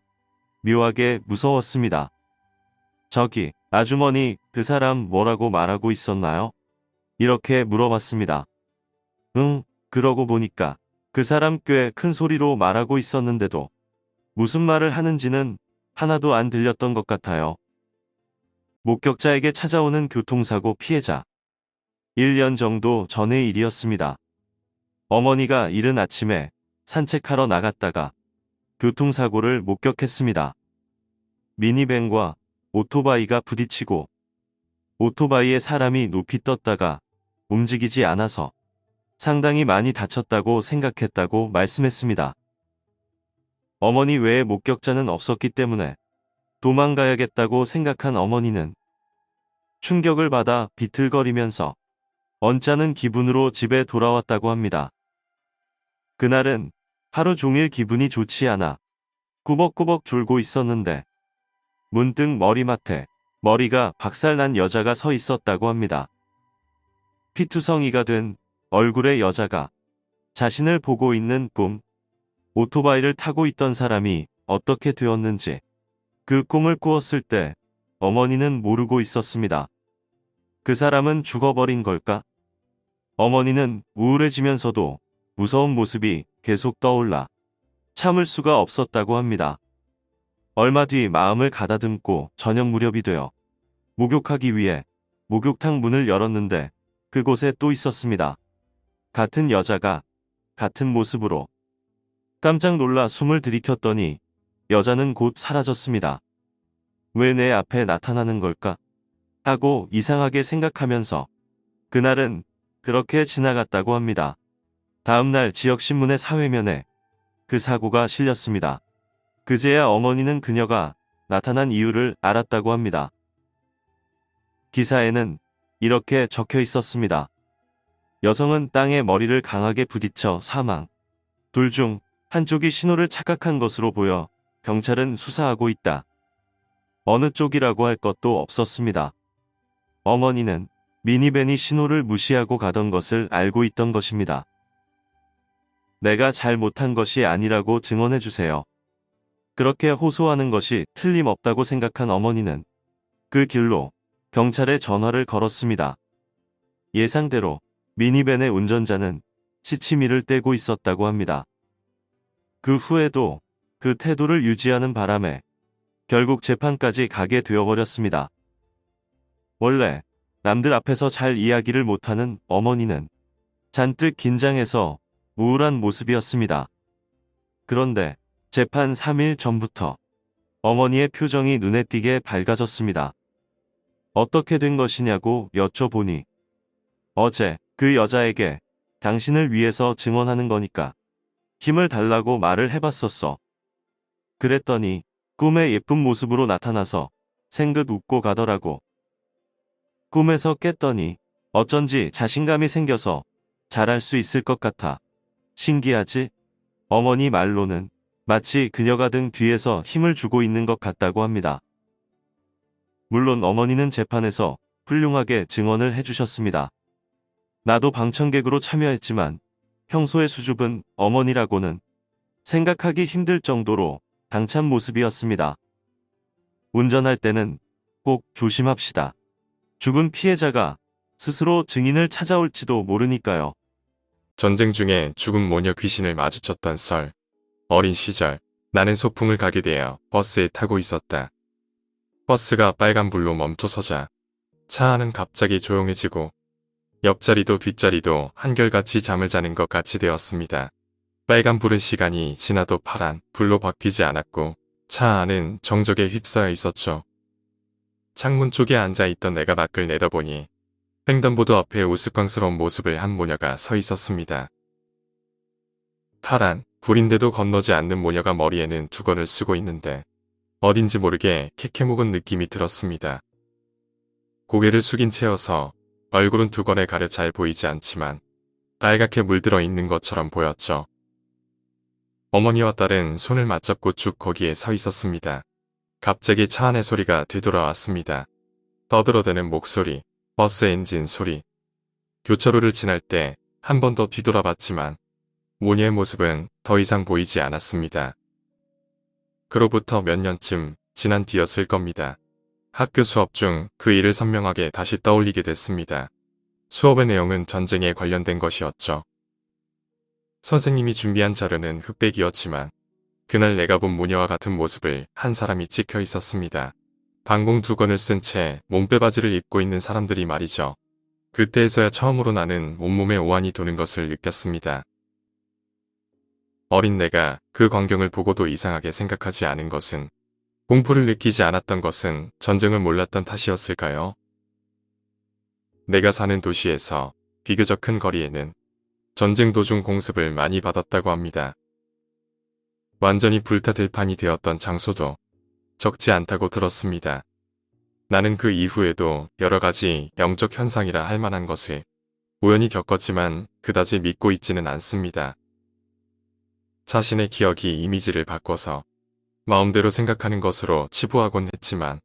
묘하게 무서웠습니다. 저기, 아주머니, 그 사람 뭐라고 말하고 있었나요? 이렇게 물어봤습니다. 그러고 보니까 그 사람 꽤 큰 소리로 말하고 있었는데도 무슨 말을 하는지는 하나도 안 들렸던 것 같아요. 목격자에게 찾아오는 교통사고 피해자. 1년 정도 전의 일이었습니다. 어머니가 이른 아침에 산책하러 나갔다가 교통사고를 목격했습니다. 미니밴과 오토바이가 부딪히고 오토바이에 사람이 높이 떴다가 움직이지 않아서 상당히 많이 다쳤다고 생각했다고 말씀했습니다. 어머니 외에 목격자는 없었기 때문에 도망가야겠다고 생각한 어머니는 충격을 받아 비틀거리면서 언짢은 기분으로 집에 돌아왔다고 합니다. 그날은 하루 종일 기분이 좋지 않아 꾸벅꾸벅 졸고 있었는데 문득 머리맡에 머리가 박살난 여자가 서 있었다고 합니다. 피투성이가 된 얼굴의 여자가 자신을 보고 있는 꿈, 오토바이를 타고 있던 사람이 어떻게 되었는지 그 꿈을 꾸었을 때 어머니는 모르고 있었습니다. 그 사람은 죽어버린 걸까? 어머니는 우울해지면서도 무서운 모습이 계속 떠올라 참을 수가 없었다고 합니다. 얼마 뒤 마음을 가다듬고 저녁 무렵이 되어 목욕하기 위해 목욕탕 문을 열었는데 그곳에 또 있었습니다. 같은 여자가 같은 모습으로. 깜짝 놀라 숨을 들이켰더니 여자는 곧 사라졌습니다. 왜 내 앞에 나타나는 걸까? 하고 이상하게 생각하면서 그날은 그렇게 지나갔다고 합니다. 다음날 지역신문의 사회면에 그 사고가 실렸습니다. 그제야 어머니는 그녀가 나타난 이유를 알았다고 합니다. 기사에는 이렇게 적혀 있었습니다. 여성은 땅에 머리를 강하게 부딪혀 사망. 둘 중 한쪽이 신호를 착각한 것으로 보여 경찰은 수사하고 있다. 어느 쪽이라고 할 것도 없었습니다. 어머니는 미니밴이 신호를 무시하고 가던 것을 알고 있던 것입니다. 내가 잘못한 것이 아니라고 증언해 주세요. 그렇게 호소하는 것이 틀림없다고 생각한 어머니는 그 길로 경찰에 전화를 걸었습니다. 예상대로 미니밴의 운전자는 시치미를 떼고 있었다고 합니다. 그 후에도 그 태도를 유지하는 바람에 결국 재판까지 가게 되어버렸습니다. 원래 남들 앞에서 잘 이야기를 못하는 어머니는 잔뜩 긴장해서 우울한 모습이었습니다. 그런데 재판 3일 전부터 어머니의 표정이 눈에 띄게 밝아졌습니다. 어떻게 된 것이냐고 여쭤보니 어제 그 여자에게 당신을 위해서 증언하는 거니까 힘을 달라고 말을 해봤었어. 그랬더니 꿈에 예쁜 모습으로 나타나서 생긋 웃고 가더라고. 꿈에서 깼더니 어쩐지 자신감이 생겨서 잘할 수 있을 것 같아. 신기하지? 어머니 말로는 마치 그녀가 등 뒤에서 힘을 주고 있는 것 같다고 합니다. 물론 어머니는 재판에서 훌륭하게 증언을 해주셨습니다. 나도 방청객으로 참여했지만 평소의 수줍은 어머니라고는 생각하기 힘들 정도로 당찬 모습이었습니다. 운전할 때는 꼭 조심합시다. 죽은 피해자가 스스로 증인을 찾아올지도 모르니까요. 전쟁 중에 죽은 모녀 귀신을 마주쳤던 썰. 어린 시절 나는 소풍을 가게 되어 버스에 타고 있었다. 버스가 빨간불로 멈춰서자 차 안은 갑자기 조용해지고 옆자리도 뒷자리도 한결같이 잠을 자는 것 같이 되었습니다. 빨간불은 시간이 지나도 파란 불로 바뀌지 않았고 차 안은 정적에 휩싸여 있었죠. 창문 쪽에 앉아있던 내가 밖을 내다보니 횡단보도 앞에 우스꽝스러운 모습을 한 모녀가 서 있었습니다. 파란 불인데도 건너지 않는 모녀가 머리에는 두건을 쓰고 있는데 어딘지 모르게 캐캐묵은 느낌이 들었습니다. 고개를 숙인 채여서 얼굴은 두건에 가려 잘 보이지 않지만 빨갛게 물들어 있는 것처럼 보였죠. 어머니와 딸은 손을 맞잡고 쭉 거기에 서 있었습니다. 갑자기 차 안의 소리가 되돌아왔습니다. 떠들어대는 목소리, 버스 엔진 소리. 교차로를 지날 때 한 번 더 뒤돌아봤지만 모녀의 모습은 더 이상 보이지 않았습니다. 그로부터 몇 년쯤 지난 뒤였을 겁니다. 학교 수업 중 그 일을 선명하게 다시 떠올리게 됐습니다. 수업의 내용은 전쟁에 관련된 것이었죠. 선생님이 준비한 자료는 흑백이었지만 그날 내가 본 모녀와 같은 모습을 한 사람이 찍혀 있었습니다. 방공 두건을 쓴 채 몸빼바지를 입고 있는 사람들이 말이죠. 그때에서야 처음으로 나는 온몸에 오한이 도는 것을 느꼈습니다. 어린 내가 그 광경을 보고도 이상하게 생각하지 않은 것은, 공포를 느끼지 않았던 것은 전쟁을 몰랐던 탓이었을까요? 내가 사는 도시에서 비교적 큰 거리에는 전쟁 도중 공습을 많이 받았다고 합니다. 완전히 불타 들판이 되었던 장소도 적지 않다고 들었습니다. 나는 그 이후에도 여러 가지 영적 현상이라 할 만한 것을 우연히 겪었지만 그다지 믿고 있지는 않습니다. 자신의 기억이 이미지를 바꿔서 마음대로 생각하는 것으로 치부하곤 했지만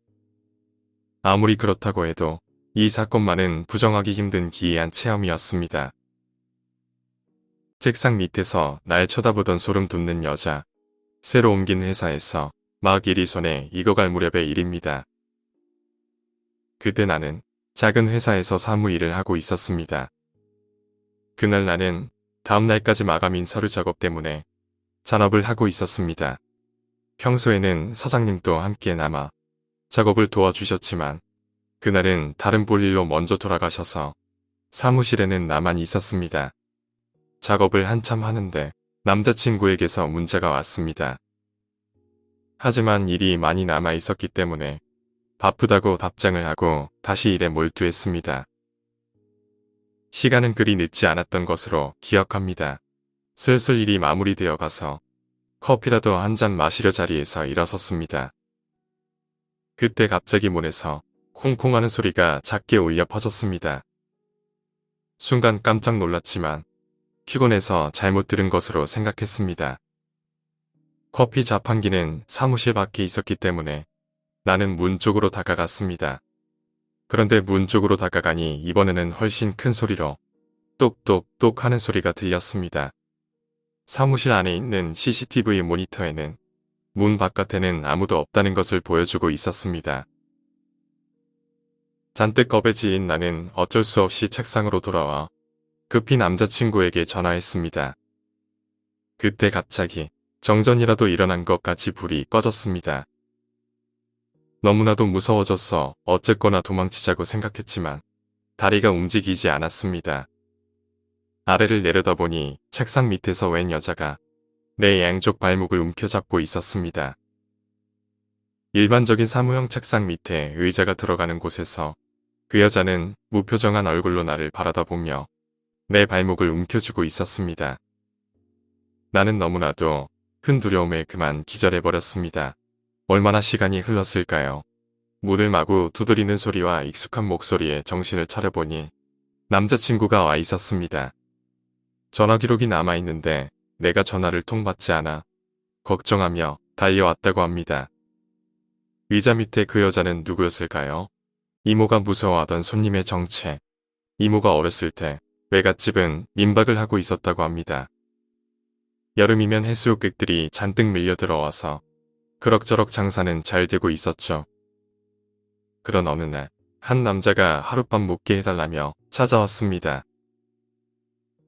아무리 그렇다고 해도 이 사건만은 부정하기 힘든 기이한 체험이었습니다. 책상 밑에서 날 쳐다보던 소름 돋는 여자. 새로 옮긴 회사에서 막 일이 손에 익어갈 무렵의 일입니다. 그때 나는 작은 회사에서 사무 일을 하고 있었습니다. 그날 나는 다음 날까지 마감인 서류 작업 때문에 잔업을 하고 있었습니다. 평소에는 사장님도 함께 남아 작업을 도와주셨지만 그날은 다른 볼일로 먼저 돌아가셔서 사무실에는 나만 있었습니다. 작업을 한참 하는데 남자친구에게서 문자가 왔습니다. 하지만 일이 많이 남아 있었기 때문에 바쁘다고 답장을 하고 다시 일에 몰두했습니다. 시간은 그리 늦지 않았던 것으로 기억합니다. 슬슬 일이 마무리되어 가서 커피라도 한 잔 마시려 자리에서 일어섰습니다. 그때 갑자기 문에서 콩콩하는 소리가 작게 울려 퍼졌습니다. 순간 깜짝 놀랐지만 피곤해서 잘못 들은 것으로 생각했습니다. 커피 자판기는 사무실 밖에 있었기 때문에 나는 문 쪽으로 다가갔습니다. 그런데 문 쪽으로 다가가니 이번에는 훨씬 큰 소리로 똑똑똑 하는 소리가 들렸습니다. 사무실 안에 있는 CCTV 모니터에는 문 바깥에는 아무도 없다는 것을 보여주고 있었습니다. 잔뜩 겁에 질린 나는 어쩔 수 없이 책상으로 돌아와 급히 남자친구에게 전화했습니다. 그때 갑자기 정전이라도 일어난 것 같이 불이 꺼졌습니다. 너무나도 무서워져서 어쨌거나 도망치자고 생각했지만 다리가 움직이지 않았습니다. 아래를 내려다보니 책상 밑에서 웬 여자가 내 양쪽 발목을 움켜잡고 있었습니다. 일반적인 사무용 책상 밑에 의자가 들어가는 곳에서 그 여자는 무표정한 얼굴로 나를 바라다보며 내 발목을 움켜쥐고 있었습니다. 나는 너무나도 큰 두려움에 그만 기절해버렸습니다. 얼마나 시간이 흘렀을까요? 문을 마구 두드리는 소리와 익숙한 목소리에 정신을 차려보니 남자친구가 와 있었습니다. 전화 기록이 남아있는데 내가 전화를 통받지 않아 걱정하며 달려왔다고 합니다. 의자 밑에 그 여자는 누구였을까요? 이모가 무서워하던 손님의 정체. 이모가 어렸을 때 외갓집은 민박을 하고 있었다고 합니다. 여름이면 해수욕객들이 잔뜩 밀려들어와서 그럭저럭 장사는 잘 되고 있었죠. 그런 어느 날 한 남자가 하룻밤 묵게 해달라며 찾아왔습니다.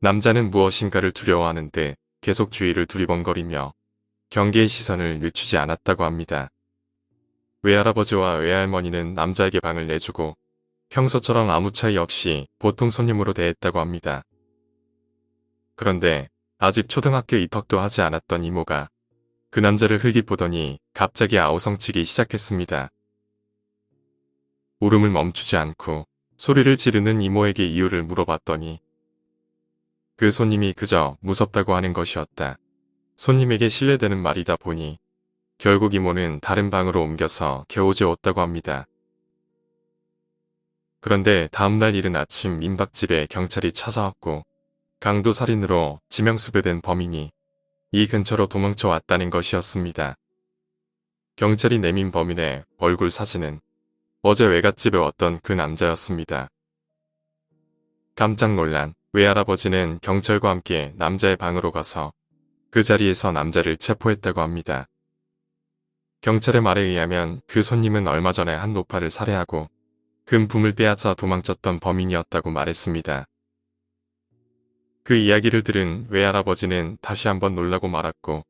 남자는 무엇인가를 두려워하는 듯 계속 주위를 두리번거리며 경계의 시선을 늦추지 않았다고 합니다. 외할아버지와 외할머니는 남자에게 방을 내주고 평소처럼 아무 차이 없이 보통 손님으로 대했다고 합니다. 그런데 아직 초등학교 입학도 하지 않았던 이모가 그 남자를 흘깃 보더니 갑자기 아우성치기 시작했습니다. 울음을 멈추지 않고 소리를 지르는 이모에게 이유를 물어봤더니 그 손님이 그저 무섭다고 하는 것이었다. 손님에게 신뢰되는 말이다 보니 결국 이모는 다른 방으로 옮겨서 겨우 재웠다고 합니다. 그런데 다음날 이른 아침 민박집에 경찰이 찾아왔고 강도살인으로 지명수배된 범인이 이 근처로 도망쳐 왔다는 것이었습니다. 경찰이 내민 범인의 얼굴 사진은 어제 외갓집에 왔던 그 남자였습니다. 깜짝 놀란 외할아버지는 경찰과 함께 남자의 방으로 가서 그 자리에서 남자를 체포했다고 합니다. 경찰의 말에 의하면 그 손님은 얼마 전에 한 노파를 살해하고 금품을 빼앗아 도망쳤던 범인이었다고 말했습니다. 그 이야기를 들은 외할아버지는 다시 한번 놀라고 말았고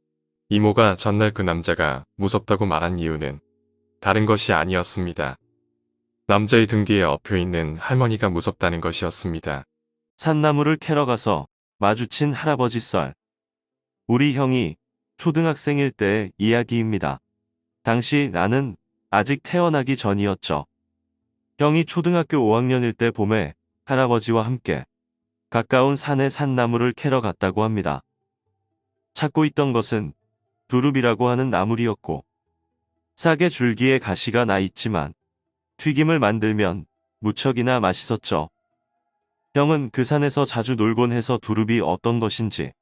이모가 전날 그 남자가 무섭다고 말한 이유는 다른 것이 아니었습니다. 남자의 등 뒤에 엎여있는 할머니가 무섭다는 것이었습니다. 산나물을 캐러 가서 마주친 할아버지 썰. 우리 형이 초등학생일 때의 이야기입니다. 당시 나는 아직 태어나기 전이었죠. 형이 초등학교 5학년일 때 봄에 할아버지와 함께 가까운 산에 산나물을 캐러 갔다고 합니다. 찾고 있던 것은 두릅이라고 하는 나물이었고 싹의 줄기에 가시가 나 있지만 튀김을 만들면 무척이나 맛있었죠. 형은 그 산에서 자주 놀곤 해서 두릅이 어떤 것인지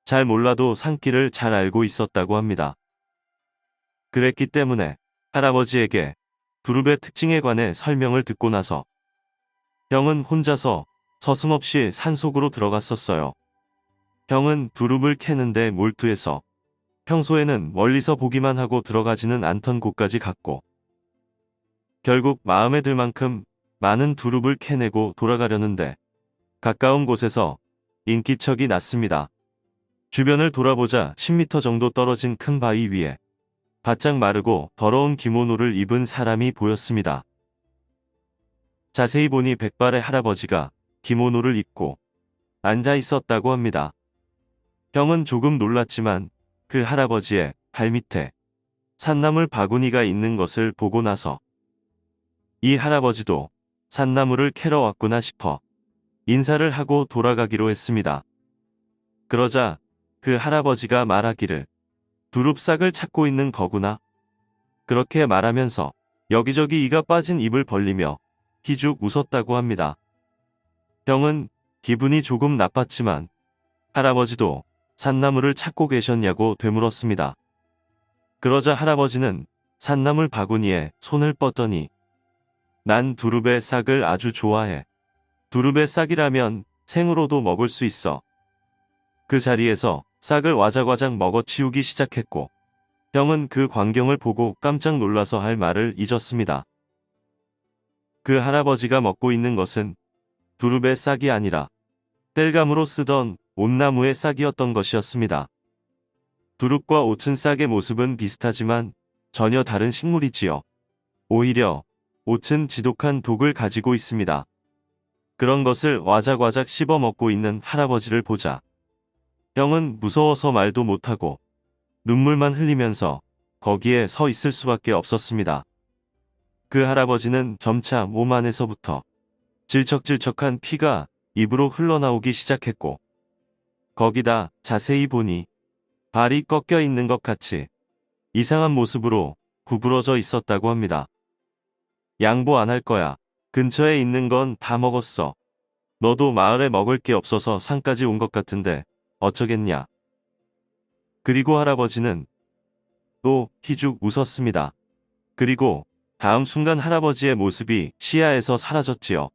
잘 몰라도 산기를 잘 알고 있었다고 합니다. 그랬기 때문에 할아버지에게 두릅의 특징에 관해 설명을 듣고 나서 형은 혼자서 서슴없이 산속으로 들어갔었어요. 형은 두릅을 캐는데 몰두해서 평소에는 멀리서 보기만 하고 들어가지는 않던 곳까지 갔고 결국 마음에 들 만큼 많은 두릅을 캐내고 돌아가려는데 가까운 곳에서 인기척이 났습니다. 주변을 돌아보자 10m 정도 떨어진 큰 바위 위에 바짝 마르고 더러운 기모노를 입은 사람이 보였습니다. 자세히 보니 백발의 할아버지가 기모노를 입고 앉아 있었다고 합니다. 형은 조금 놀랐지만 그 할아버지의 발밑에 산나물 바구니가 있는 것을 보고 나서 이 할아버지도 산나물을 캐러 왔구나 싶어 인사를 하고 돌아가기로 했습니다. 그러자 그 할아버지가 말하기를 두릅싹을 찾고 있는 거구나. 그렇게 말하면서 여기저기 이가 빠진 입을 벌리며 희죽 웃었다고 합니다. 형은 기분이 조금 나빴지만 할아버지도 산나물을 찾고 계셨냐고 되물었습니다. 그러자 할아버지는 산나물 바구니에 손을 뻗더니 난 두릅의 싹을 아주 좋아해. 두릅의 싹이라면 생으로도 먹을 수 있어. 그 자리에서 싹을 와작와작 먹어치우기 시작했고 형은 그 광경을 보고 깜짝 놀라서 할 말을 잊었습니다. 그 할아버지가 먹고 있는 것은 두릅의 싹이 아니라 땔감으로 쓰던 온나무의 싹이었던 것이었습니다. 두릅과 오춘 싹의 모습은 비슷하지만 전혀 다른 식물이지요. 오히려 오춘 지독한 독을 가지고 있습니다. 그런 것을 와작와작 씹어 먹고 있는 할아버지를 보자 형은 무서워서 말도 못하고 눈물만 흘리면서 거기에 서 있을 수밖에 없었습니다. 그 할아버지는 점차 몸 안에서부터 질척질척한 피가 입으로 흘러나오기 시작했고 거기다 자세히 보니 발이 꺾여 있는 것 같이 이상한 모습으로 구부러져 있었다고 합니다. 양보 안 할 거야. 근처에 있는 건 다 먹었어. 너도 마을에 먹을 게 없어서 산까지 온 것 같은데 어쩌겠냐. 그리고 할아버지는 또 희죽 웃었습니다. 그리고 다음 순간 할아버지의 모습이 시야에서 사라졌지요.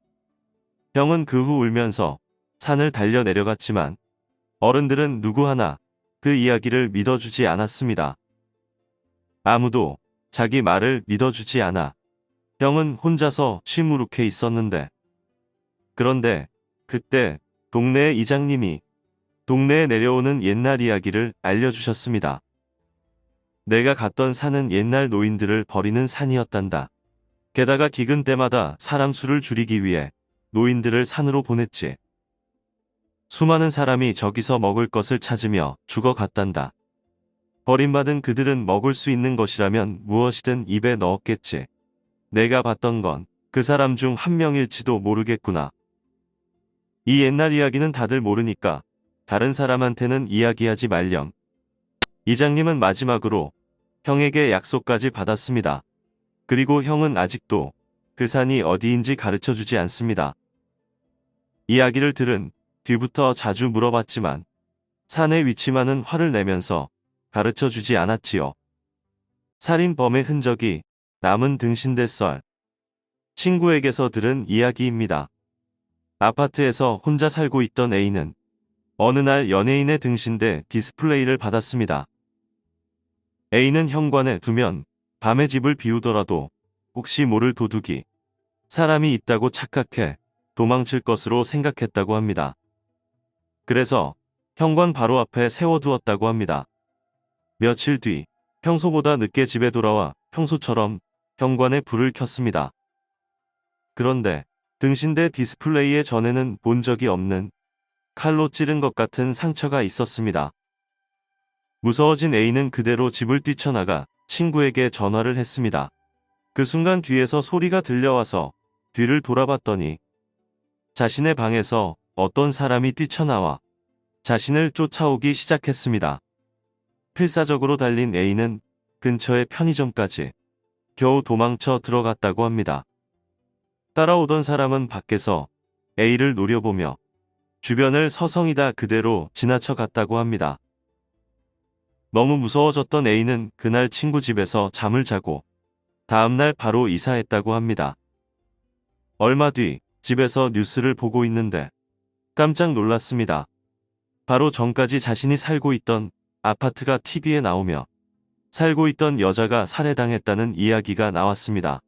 형은 그 후 울면서 산을 달려 내려갔지만 어른들은 누구 하나 그 이야기를 믿어주지 않았습니다. 아무도 자기 말을 믿어주지 않아 형은 혼자서 시무룩해 있었는데 그런데 그때 동네의 이장님이 동네에 내려오는 옛날 이야기를 알려주셨습니다. 내가 갔던 산은 옛날 노인들을 버리는 산이었단다. 게다가 기근 때마다 사람 수를 줄이기 위해 노인들을 산으로 보냈지. 수많은 사람이 저기서 먹을 것을 찾으며 죽어갔단다. 버림받은 그들은 먹을 수 있는 것이라면 무엇이든 입에 넣었겠지. 내가 봤던 건 그 사람 중 한 명일지도 모르겠구나. 이 옛날 이야기는 다들 모르니까 다른 사람한테는 이야기하지 말렴. 이장님은 마지막으로 형에게 약속까지 받았습니다. 그리고 형은 아직도 그 산이 어디인지 가르쳐주지 않습니다. 이야기를 들은 뒤부터 자주 물어봤지만 산의 위치만은 화를 내면서 가르쳐주지 않았지요. 살인범의 흔적이 남은 등신대 썰. 친구에게서 들은 이야기입니다. 아파트에서 혼자 살고 있던 A는 어느 날 연예인의 등신대 디스플레이를 받았습니다. A는 현관에 두면 밤에 집을 비우더라도 혹시 모를 도둑이 사람이 있다고 착각해 도망칠 것으로 생각했다고 합니다. 그래서 현관 바로 앞에 세워두었다고 합니다. 며칠 뒤 평소보다 늦게 집에 돌아와 평소처럼 현관에 불을 켰습니다. 그런데 등신대 디스플레이의 전에는 본 적이 없는 칼로 찌른 것 같은 상처가 있었습니다. 무서워진 A는 그대로 집을 뛰쳐나가 친구에게 전화를 했습니다. 그 순간 뒤에서 소리가 들려와서 뒤를 돌아봤더니 자신의 방에서 어떤 사람이 뛰쳐나와 자신을 쫓아오기 시작했습니다. 필사적으로 달린 A는 근처의 편의점까지 겨우 도망쳐 들어갔다고 합니다. 따라오던 사람은 밖에서 A를 노려보며 주변을 서성이다 그대로 지나쳐 갔다고 합니다. 너무 무서워졌던 A는 그날 친구 집에서 잠을 자고 다음날 바로 이사했다고 합니다. 얼마 뒤 집에서 뉴스를 보고 있는데 깜짝 놀랐습니다. 바로 전까지 자신이 살고 있던 아파트가 TV에 나오며 살고 있던 여자가 살해당했다는 이야기가 나왔습니다.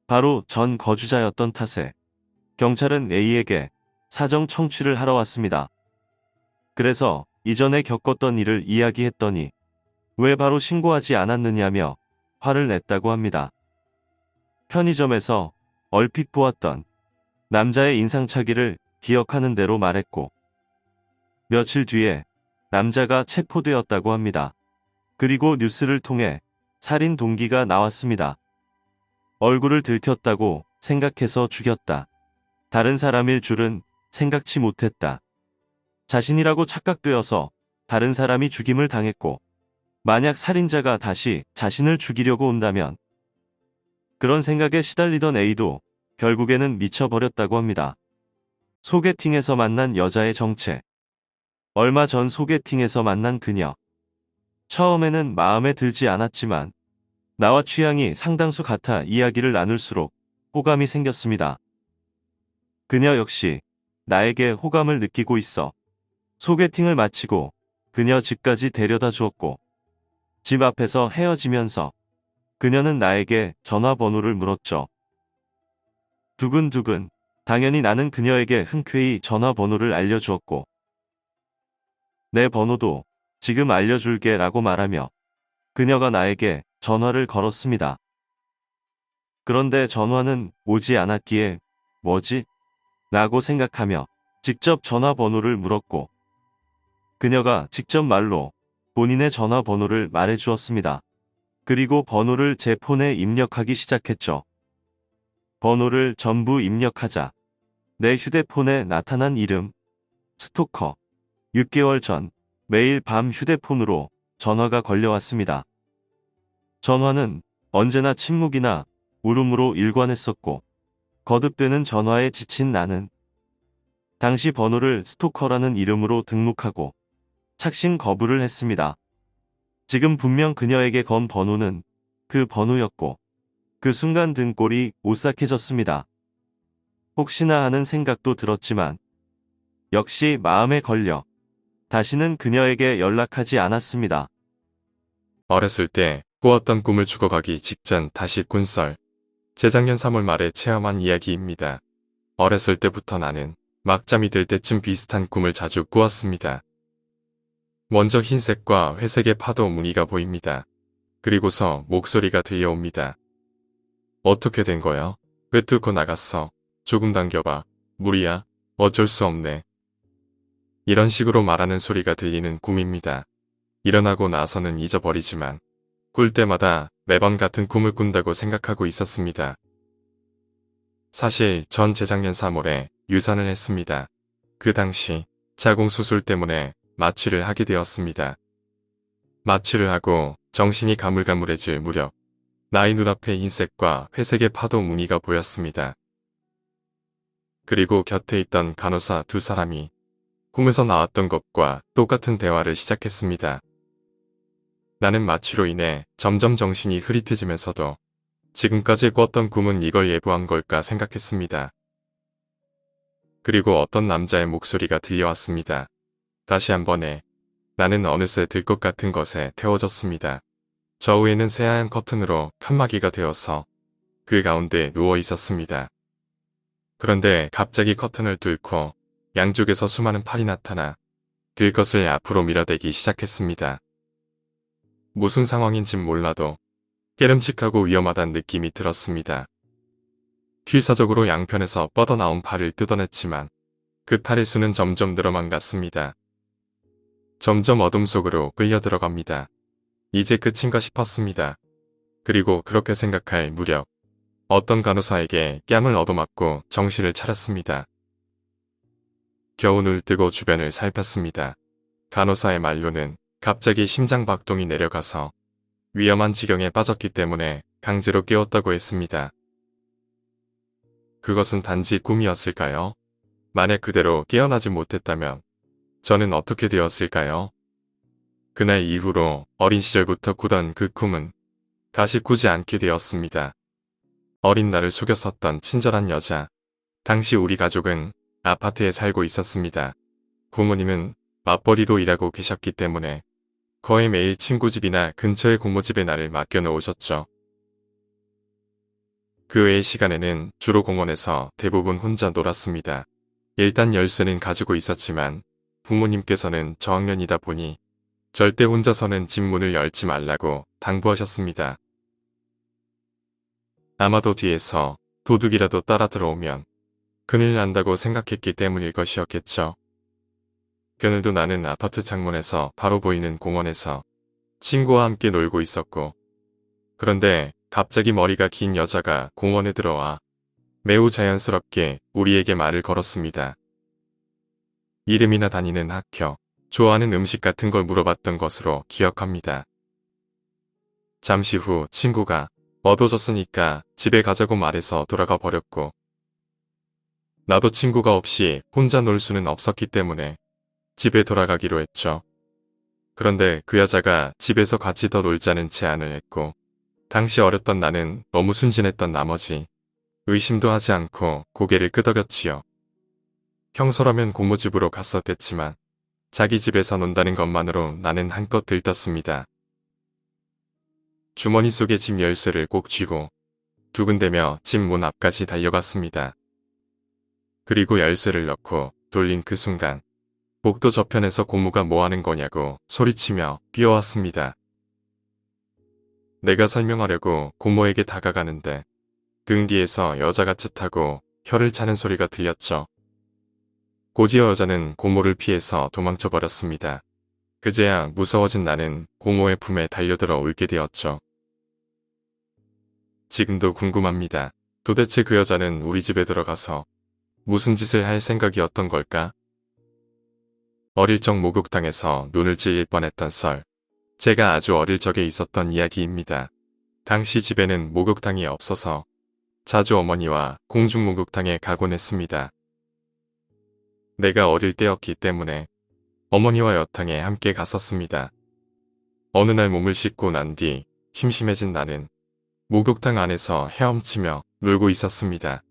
바로 전 거주자였던 탓에 경찰은 A에게 사정 청취를 하러 왔습니다. 그래서 이전에 겪었던 일을 이야기했더니 왜 바로 신고하지 않았느냐며 화를 냈다고 합니다. 편의점에서 얼핏 보았던 남자의 인상착의를 기억하는 대로 말했고 며칠 뒤에 남자가 체포되었다고 합니다. 그리고 뉴스를 통해 살인 동기가 나왔습니다. 얼굴을 들켰다고 생각해서 죽였다. 다른 사람일 줄은 생각지 못했다. 자신이라고 착각되어서 다른 사람이 죽임을 당했고, 만약 살인자가 다시 자신을 죽이려고 온다면, 그런 생각에 시달리던 A도 결국에는 미쳐버렸다고 합니다. 소개팅에서 만난 여자의 정체. 얼마 전 소개팅에서 만난 그녀. 처음에는 마음에 들지 않았지만 나와 취향이 상당수 같아 이야기를 나눌수록 호감이 생겼습니다. 그녀 역시 나에게 호감을 느끼고 있어 소개팅을 마치고 그녀 집까지 데려다 주었고, 집 앞에서 헤어지면서 그녀는 나에게 전화번호를 물었죠. 두근두근. 당연히 나는 그녀에게 흔쾌히 전화번호를 알려주었고, 내 번호도 지금 알려줄게 라고 말하며 그녀가 나에게 전화를 걸었습니다. 그런데 전화는 오지 않았기에 뭐지? 라고 생각하며 직접 전화번호를 물었고, 그녀가 직접 말로 본인의 전화번호를 말해주었습니다. 그리고 번호를 제 폰에 입력하기 시작했죠. 번호를 전부 입력하자 내 휴대폰에 나타난 이름, 스토커. 6개월 전 매일 밤 휴대폰으로 전화가 걸려왔습니다. 전화는 언제나 침묵이나 울음으로 일관했었고, 거듭되는 전화에 지친 나는 당시 번호를 스토커라는 이름으로 등록하고 착신 거부를 했습니다. 지금 분명 그녀에게 건 번호는 그 번호였고, 그 순간 등골이 오싹해졌습니다. 혹시나 하는 생각도 들었지만 역시 마음에 걸려 다시는 그녀에게 연락하지 않았습니다. 어렸을 때 꾸었던 꿈을 죽어가기 직전 다시 꾼 썰. 재작년 3월 말에 체험한 이야기입니다. 어렸을 때부터 나는 막잠이 들 때쯤 비슷한 꿈을 자주 꾸었습니다. 먼저 흰색과 회색의 파도 무늬가 보입니다. 그리고서 목소리가 들려옵니다. 어떻게 된 거야? 왜 뚫고 나갔어? 조금 당겨봐. 무리야? 어쩔 수 없네. 이런 식으로 말하는 소리가 들리는 꿈입니다. 일어나고 나서는 잊어버리지만 꿀 때마다 매번 같은 꿈을 꾼다고 생각하고 있었습니다. 사실 전 재작년 3월에 유산을 했습니다. 그 당시 자궁 수술 때문에 마취를 하게 되었습니다. 마취를 하고 정신이 가물가물해질 무렵 나의 눈앞에 흰색과 회색의 파도 무늬가 보였습니다. 그리고 곁에 있던 간호사 두 사람이 꿈에서 나왔던 것과 똑같은 대화를 시작했습니다. 나는 마취로 인해 점점 정신이 흐릿해지면서도 지금까지 꿨던 꿈은 이걸 예보한 걸까 생각했습니다. 그리고 어떤 남자의 목소리가 들려왔습니다. 다시 한 번에 나는 어느새 들 것 같은 것에 태워졌습니다. 저위에는 새하얀 커튼으로 칸막이가 되어서 그 가운데 누워 있었습니다. 그런데 갑자기 커튼을 뚫고 양쪽에서 수많은 팔이 나타나 들 것을 앞으로 밀어대기 시작했습니다. 무슨 상황인진 몰라도 깨름칙하고 위험하다는 느낌이 들었습니다. 필사적으로 양편에서 뻗어나온 팔을 뜯어냈지만 그 팔의 수는 점점 늘어만 갔습니다. 점점 어둠 속으로 끌려 들어갑니다. 이제 끝인가 싶었습니다. 그리고 그렇게 생각할 무렵 어떤 간호사에게 뺨을 얻어맞고 정신을 차렸습니다. 겨우 눈을 뜨고 주변을 살폈습니다. 간호사의 말로는 갑자기 심장 박동이 내려가서 위험한 지경에 빠졌기 때문에 강제로 깨웠다고 했습니다. 그것은 단지 꿈이었을까요? 만약 그대로 깨어나지 못했다면 저는 어떻게 되었을까요? 그날 이후로 어린 시절부터 꾸던 그 꿈은 다시 꾸지 않게 되었습니다. 어린 나를 속였었던 친절한 여자. 당시 우리 가족은 아파트에 살고 있었습니다. 부모님은 맞벌이로 일하고 계셨기 때문에 거의 매일 친구 집이나 근처의 고모집에 나를 맡겨놓으셨죠. 그 외의 시간에는 주로 공원에서 대부분 혼자 놀았습니다. 일단 열쇠는 가지고 있었지만 부모님께서는 저학년이다 보니 절대 혼자서는 집 문을 열지 말라고 당부하셨습니다. 아마도 뒤에서 도둑이라도 따라 들어오면 큰일 난다고 생각했기 때문일 것이었겠죠. 그날도 나는 아파트 창문에서 바로 보이는 공원에서 친구와 함께 놀고 있었고, 그런데 갑자기 머리가 긴 여자가 공원에 들어와 매우 자연스럽게 우리에게 말을 걸었습니다. 이름이나 다니는 학교, 좋아하는 음식 같은 걸 물어봤던 것으로 기억합니다. 잠시 후 친구가 어두워졌으니까 집에 가자고 말해서 돌아가 버렸고, 나도 친구가 없이 혼자 놀 수는 없었기 때문에 집에 돌아가기로 했죠. 그런데 그 여자가 집에서 같이 더 놀자는 제안을 했고, 당시 어렸던 나는 너무 순진했던 나머지 의심도 하지 않고 고개를 끄덕였지요. 평소라면 고모집으로 갔었댔지만 자기 집에서 논다는 것만으로 나는 한껏 들떴습니다. 주머니 속에 집 열쇠를 꼭 쥐고 두근대며 집 문 앞까지 달려갔습니다. 그리고 열쇠를 넣고 돌린 그 순간 복도 저편에서 고모가 뭐하는 거냐고 소리치며 뛰어왔습니다. 내가 설명하려고 고모에게 다가가는데 등 뒤에서 여자가 쯧하고 혀를 차는 소리가 들렸죠. 고지어 여자는 고모를 피해서 도망쳐 버렸습니다. 그제야 무서워진 나는 고모의 품에 달려들어 울게 되었죠. 지금도 궁금합니다. 도대체 그 여자는 우리 집에 들어가서 무슨 짓을 할 생각이었던 걸까? 어릴 적 목욕탕에서 눈을 찔릴 뻔했던 썰. 제가 아주 어릴 적에 있었던 이야기입니다. 당시 집에는 목욕탕이 없어서 자주 어머니와 공중 목욕탕에 가곤 했습니다. 내가 어릴 때였기 때문에 어머니와 여탕에 함께 갔었습니다. 어느 날 몸을 씻고 난 뒤 심심해진 나는 목욕탕 안에서 헤엄치며 놀고 있었습니다.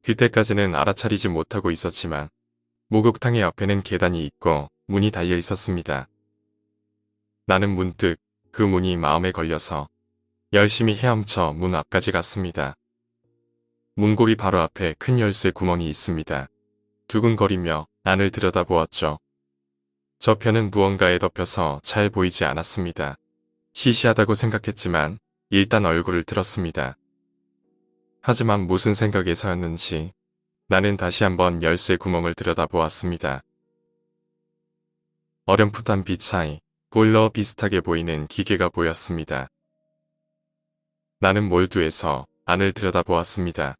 그때까지는 알아차리지 못하고 있었지만 목욕탕의 옆에는 계단이 있고 문이 달려 있었습니다. 나는 문득 그 문이 마음에 걸려서 열심히 헤엄쳐 문 앞까지 갔습니다. 문고리 바로 앞에 큰 열쇠 구멍이 있습니다. 두근거리며 안을 들여다보았죠. 저편은 무언가에 덮여서 잘 보이지 않았습니다. 시시하다고 생각했지만 일단 얼굴을 들었습니다. 하지만 무슨 생각에서였는지 나는 다시 한번 열쇠 구멍을 들여다보았습니다. 어렴풋한 빛 사이 보일러 비슷하게 보이는 기계가 보였습니다. 나는 몰두해서 안을 들여다보았습니다.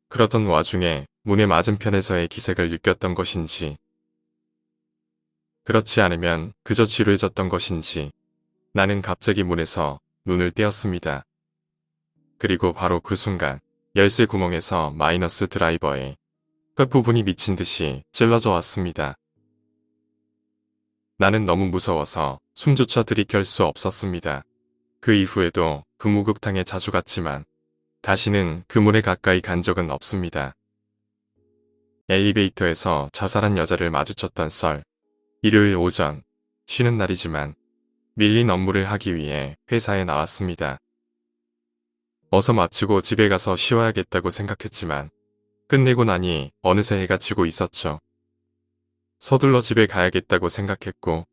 그러던 와중에 문의 맞은편에서의 기색을 느꼈던 것인지, 그렇지 않으면 그저 지루해졌던 것인지 나는 갑자기 문에서 눈을 떼었습니다. 그리고 바로 그 순간 열쇠 구멍에서 마이너스 드라이버의 끝부분이 미친 듯이 찔러져 왔습니다. 나는 너무 무서워서 숨조차 들이켤 수 없었습니다. 그 이후에도 그 목욕탕에 자주 갔지만 다시는 그 문에 가까이 간 적은 없습니다. 엘리베이터에서 자살한 여자를 마주쳤던 썰. 일요일 오전, 쉬는 날이지만 밀린 업무를 하기 위해 회사에 나왔습니다. 어서 마치고 집에 가서 쉬어야겠다고 생각했지만 끝내고 나니 어느새 해가 지고 있었죠. 서둘러 집에 가야겠다고 생각했고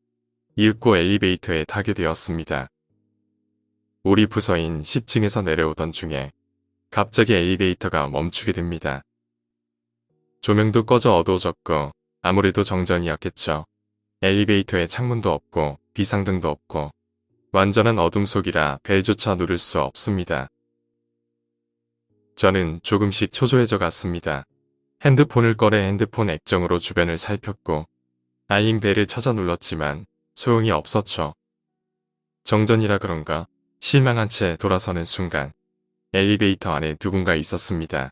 이윽고 엘리베이터에 타게 되었습니다. 우리 부서인 10층에서 내려오던 중에 갑자기 엘리베이터가 멈추게 됩니다. 조명도 꺼져 어두워졌고 아무래도 정전이었겠죠. 엘리베이터에 창문도 없고 비상등도 없고 완전한 어둠 속이라 벨조차 누를 수 없습니다. 저는 조금씩 초조해져 갔습니다. 핸드폰을 꺼내 핸드폰 액정으로 주변을 살폈고 알림벨을 찾아 눌렀지만 소용이 없었죠. 정전이라 그런가 실망한 채 돌아서는 순간 엘리베이터 안에 누군가 있었습니다.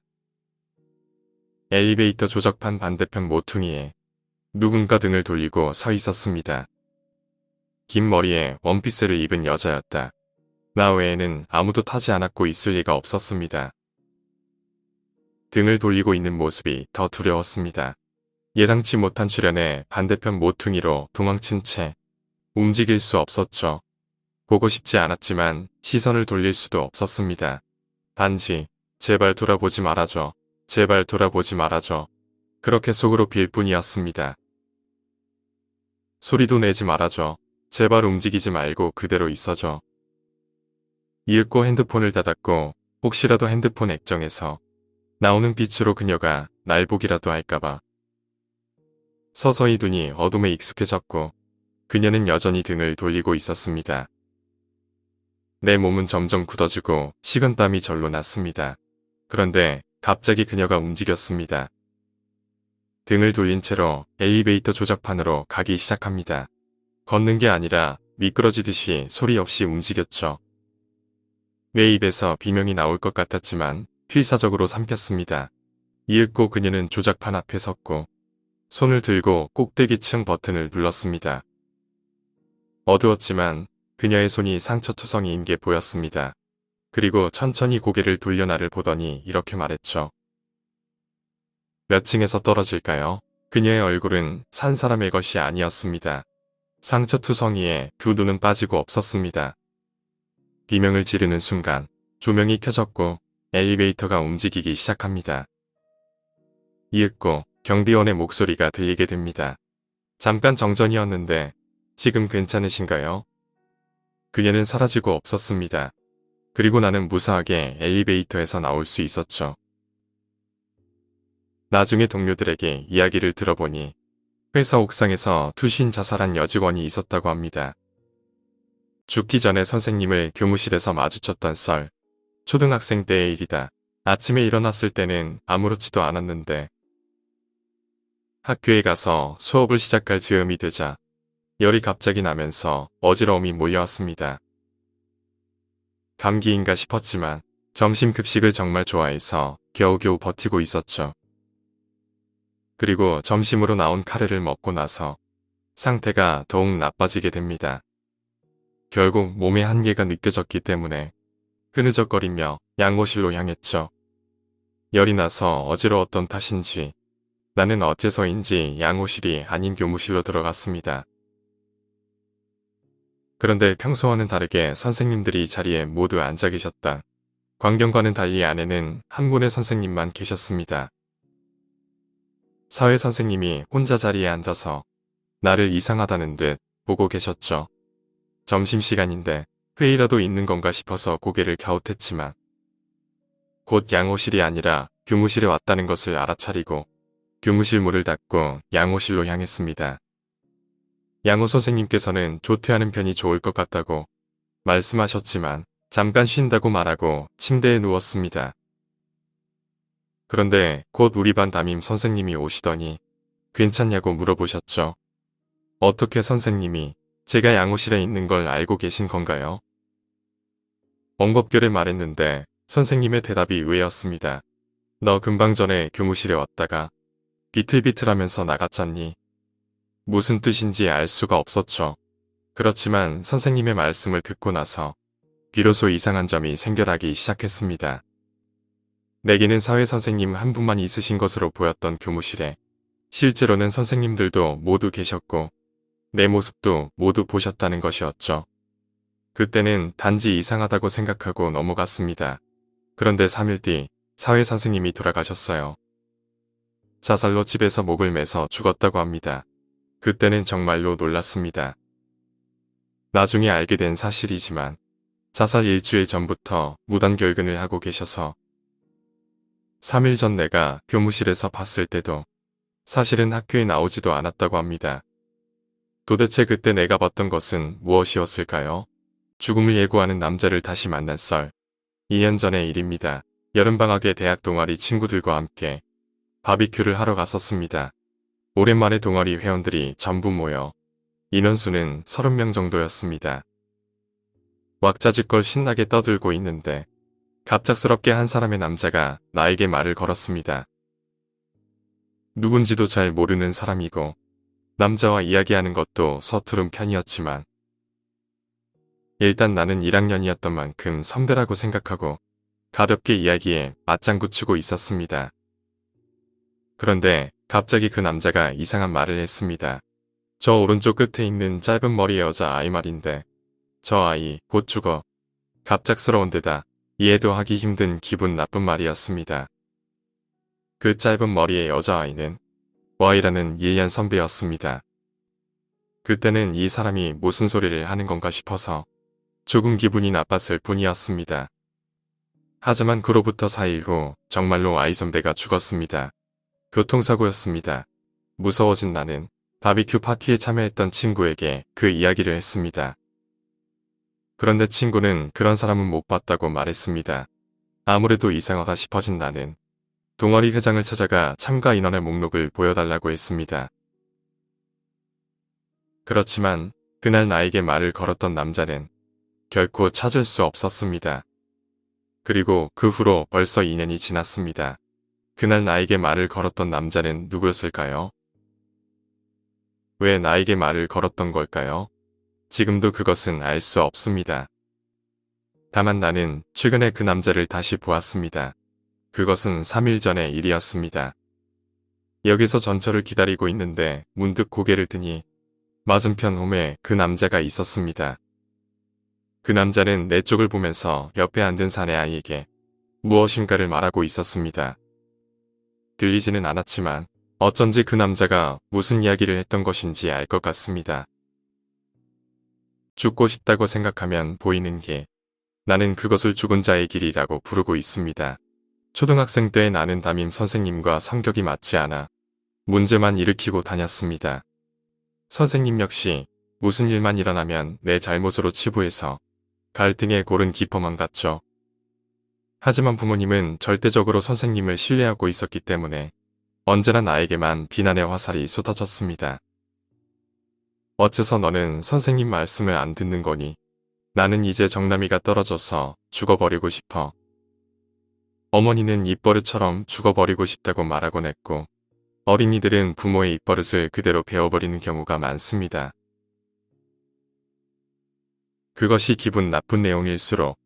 엘리베이터 조적판 반대편 모퉁이에 누군가 등을 돌리고 서 있었습니다. 긴 머리에 원피스를 입은 여자였다. 나 외에는 아무도 타지 않았고 있을 리가 없었습니다. 등을 돌리고 있는 모습이 더 두려웠습니다. 예상치 못한 출현에 반대편 모퉁이로 도망친 채 움직일 수 없었죠. 보고 싶지 않았지만 시선을 돌릴 수도 없었습니다. 단지 제발 돌아보지 말아줘. 제발 돌아보지 말아줘. 그렇게 속으로 빌 뿐이었습니다. 소리도 내지 말아줘. 제발 움직이지 말고 그대로 있어줘. 이윽고 핸드폰을 닫았고 혹시라도 핸드폰 액정에서 나오는 빛으로 그녀가 날 보기라도 할까봐. 서서히 눈이 어둠에 익숙해졌고 그녀는 여전히 등을 돌리고 있었습니다. 내 몸은 점점 굳어지고 식은땀이 절로 났습니다. 그런데 갑자기 그녀가 움직였습니다. 등을 돌린 채로 엘리베이터 조작판으로 가기 시작합니다. 걷는 게 아니라 미끄러지듯이 소리 없이 움직였죠. 내 입에서 비명이 나올 것 같았지만 필사적으로 삼켰습니다. 이윽고 그녀는 조작판 앞에 섰고 손을 들고 꼭대기층 버튼을 눌렀습니다. 어두웠지만 그녀의 손이 상처투성이인 게 보였습니다. 그리고 천천히 고개를 돌려 나를 보더니 이렇게 말했죠. 몇 층에서 떨어질까요? 그녀의 얼굴은 산 사람의 것이 아니었습니다. 상처투성이에 두 눈은 빠지고 없었습니다. 비명을 지르는 순간 조명이 켜졌고 엘리베이터가 움직이기 시작합니다. 이윽고 경비원의 목소리가 들리게 됩니다. 잠깐 정전이었는데 지금 괜찮으신가요? 그녀는 사라지고 없었습니다. 그리고 나는 무사하게 엘리베이터에서 나올 수 있었죠. 나중에 동료들에게 이야기를 들어보니 회사 옥상에서 투신 자살한 여직원이 있었다고 합니다. 죽기 전에 선생님을 교무실에서 마주쳤던 썰. 초등학생 때의 일이다. 아침에 일어났을 때는 아무렇지도 않았는데 학교에 가서 수업을 시작할 즈음이 되자 열이 갑자기 나면서 어지러움이 몰려왔습니다. 감기인가 싶었지만 점심 급식을 정말 좋아해서 겨우겨우 버티고 있었죠. 그리고 점심으로 나온 카레를 먹고 나서 상태가 더욱 나빠지게 됩니다. 결국 몸의 한계가 느껴졌기 때문에 흐느적거리며 양호실로 향했죠. 열이 나서 어지러웠던 탓인지 나는 어째서인지 양호실이 아닌 교무실로 들어갔습니다. 그런데 평소와는 다르게 선생님들이 자리에 모두 앉아 계셨다. 광경과는 달리 안에는 한 분의 선생님만 계셨습니다. 사회 선생님이 혼자 자리에 앉아서 나를 이상하다는 듯 보고 계셨죠. 점심시간인데 회의라도 있는 건가 싶어서 고개를 갸웃했지만 곧 양호실이 아니라 교무실에 왔다는 것을 알아차리고 교무실 문을 닫고 양호실로 향했습니다. 양호 선생님께서는 조퇴하는 편이 좋을 것 같다고 말씀하셨지만 잠깐 쉰다고 말하고 침대에 누웠습니다. 그런데 곧 우리 반 담임 선생님이 오시더니 괜찮냐고 물어보셨죠. 어떻게 선생님이 제가 양호실에 있는 걸 알고 계신 건가요? 엉겁결에 말했는데 선생님의 대답이 의외였습니다. 너 금방 전에 교무실에 왔다가 비틀비틀하면서 나갔잖니. 무슨 뜻인지 알 수가 없었죠. 그렇지만 선생님의 말씀을 듣고 나서 비로소 이상한 점이 생겨나기 시작했습니다. 내게는 사회 선생님 한 분만 있으신 것으로 보였던 교무실에 실제로는 선생님들도 모두 계셨고 내 모습도 모두 보셨다는 것이었죠. 그때는 단지 이상하다고 생각하고 넘어갔습니다. 그런데 3일 뒤 사회 선생님이 돌아가셨어요. 자살로 집에서 목을 매서 죽었다고 합니다. 그때는 정말로 놀랐습니다. 나중에 알게 된 사실이지만 자살 일주일 전부터 무단결근을 하고 계셔서 3일 전 내가 교무실에서 봤을 때도 사실은 학교에 나오지도 않았다고 합니다. 도대체 그때 내가 봤던 것은 무엇이었을까요? 죽음을 예고하는 남자를 다시 만난 썰. 2년 전의 일입니다. 여름방학에 대학 동아리 친구들과 함께 바비큐를 하러 갔었습니다. 오랜만에 동아리 회원들이 전부 모여 인원수는 30명 정도였습니다. 왁자지껄 신나게 떠들고 있는데 갑작스럽게 한 사람의 남자가 나에게 말을 걸었습니다. 누군지도 잘 모르는 사람이고 남자와 이야기하는 것도 서투른 편이었지만 일단 나는 1학년이었던 만큼 선배라고 생각하고 가볍게 이야기에 맞장구 치고 있었습니다. 그런데 갑자기 그 남자가 이상한 말을 했습니다. 저 오른쪽 끝에 있는 짧은 머리의 여자아이 말인데 저 아이 곧 죽어. 갑작스러운 데다 이해도 하기 힘든 기분 나쁜 말이었습니다. 그 짧은 머리의 여자아이는 Y라는 1년 선배였습니다. 그때는 이 사람이 무슨 소리를 하는 건가 싶어서 조금 기분이 나빴을 뿐이었습니다. 하지만 그로부터 4일 후 정말로 아이 선배가 죽었습니다. 교통사고였습니다. 무서워진 나는 바비큐 파티에 참여했던 친구에게 그 이야기를 했습니다. 그런데 친구는 그런 사람은 못 봤다고 말했습니다. 아무래도 이상하다 싶어진 나는 동아리 회장을 찾아가 참가 인원의 목록을 보여달라고 했습니다. 그렇지만 그날 나에게 말을 걸었던 남자는 결코 찾을 수 없었습니다. 그리고 그 후로 벌써 2년이 지났습니다. 그날 나에게 말을 걸었던 남자는 누구였을까요? 왜 나에게 말을 걸었던 걸까요? 지금도 그것은 알 수 없습니다. 다만 나는 최근에 그 남자를 다시 보았습니다. 그것은 3일 전의 일이었습니다. 여기서 전철을 기다리고 있는데 문득 고개를 드니 맞은편 홈에 그 남자가 있었습니다. 그 남자는 내 쪽을 보면서 옆에 앉은 사내 아이에게 무엇인가를 말하고 있었습니다. 들리지는 않았지만 어쩐지 그 남자가 무슨 이야기를 했던 것인지 알 것 같습니다. 죽고 싶다고 생각하면 보이는 게 나는 그것을 죽은 자의 길이라고 부르고 있습니다. 초등학생 때 나는 담임 선생님과 성격이 맞지 않아 문제만 일으키고 다녔습니다. 선생님 역시 무슨 일만 일어나면 내 잘못으로 치부해서 갈등의 골은 깊어만 갔죠. 하지만 부모님은 절대적으로 선생님을 신뢰하고 있었기 때문에 언제나 나에게만 비난의 화살이 쏟아졌습니다. 어째서 너는 선생님 말씀을 안 듣는 거니? 나는 이제 정남이가 떨어져서 죽어버리고 싶어. 어머니는 입버릇처럼 죽어버리고 싶다고 말하곤 했고 어린이들은 부모의 입버릇을 그대로 배워버리는 경우가 많습니다. 그것이 기분 나쁜 내용일수록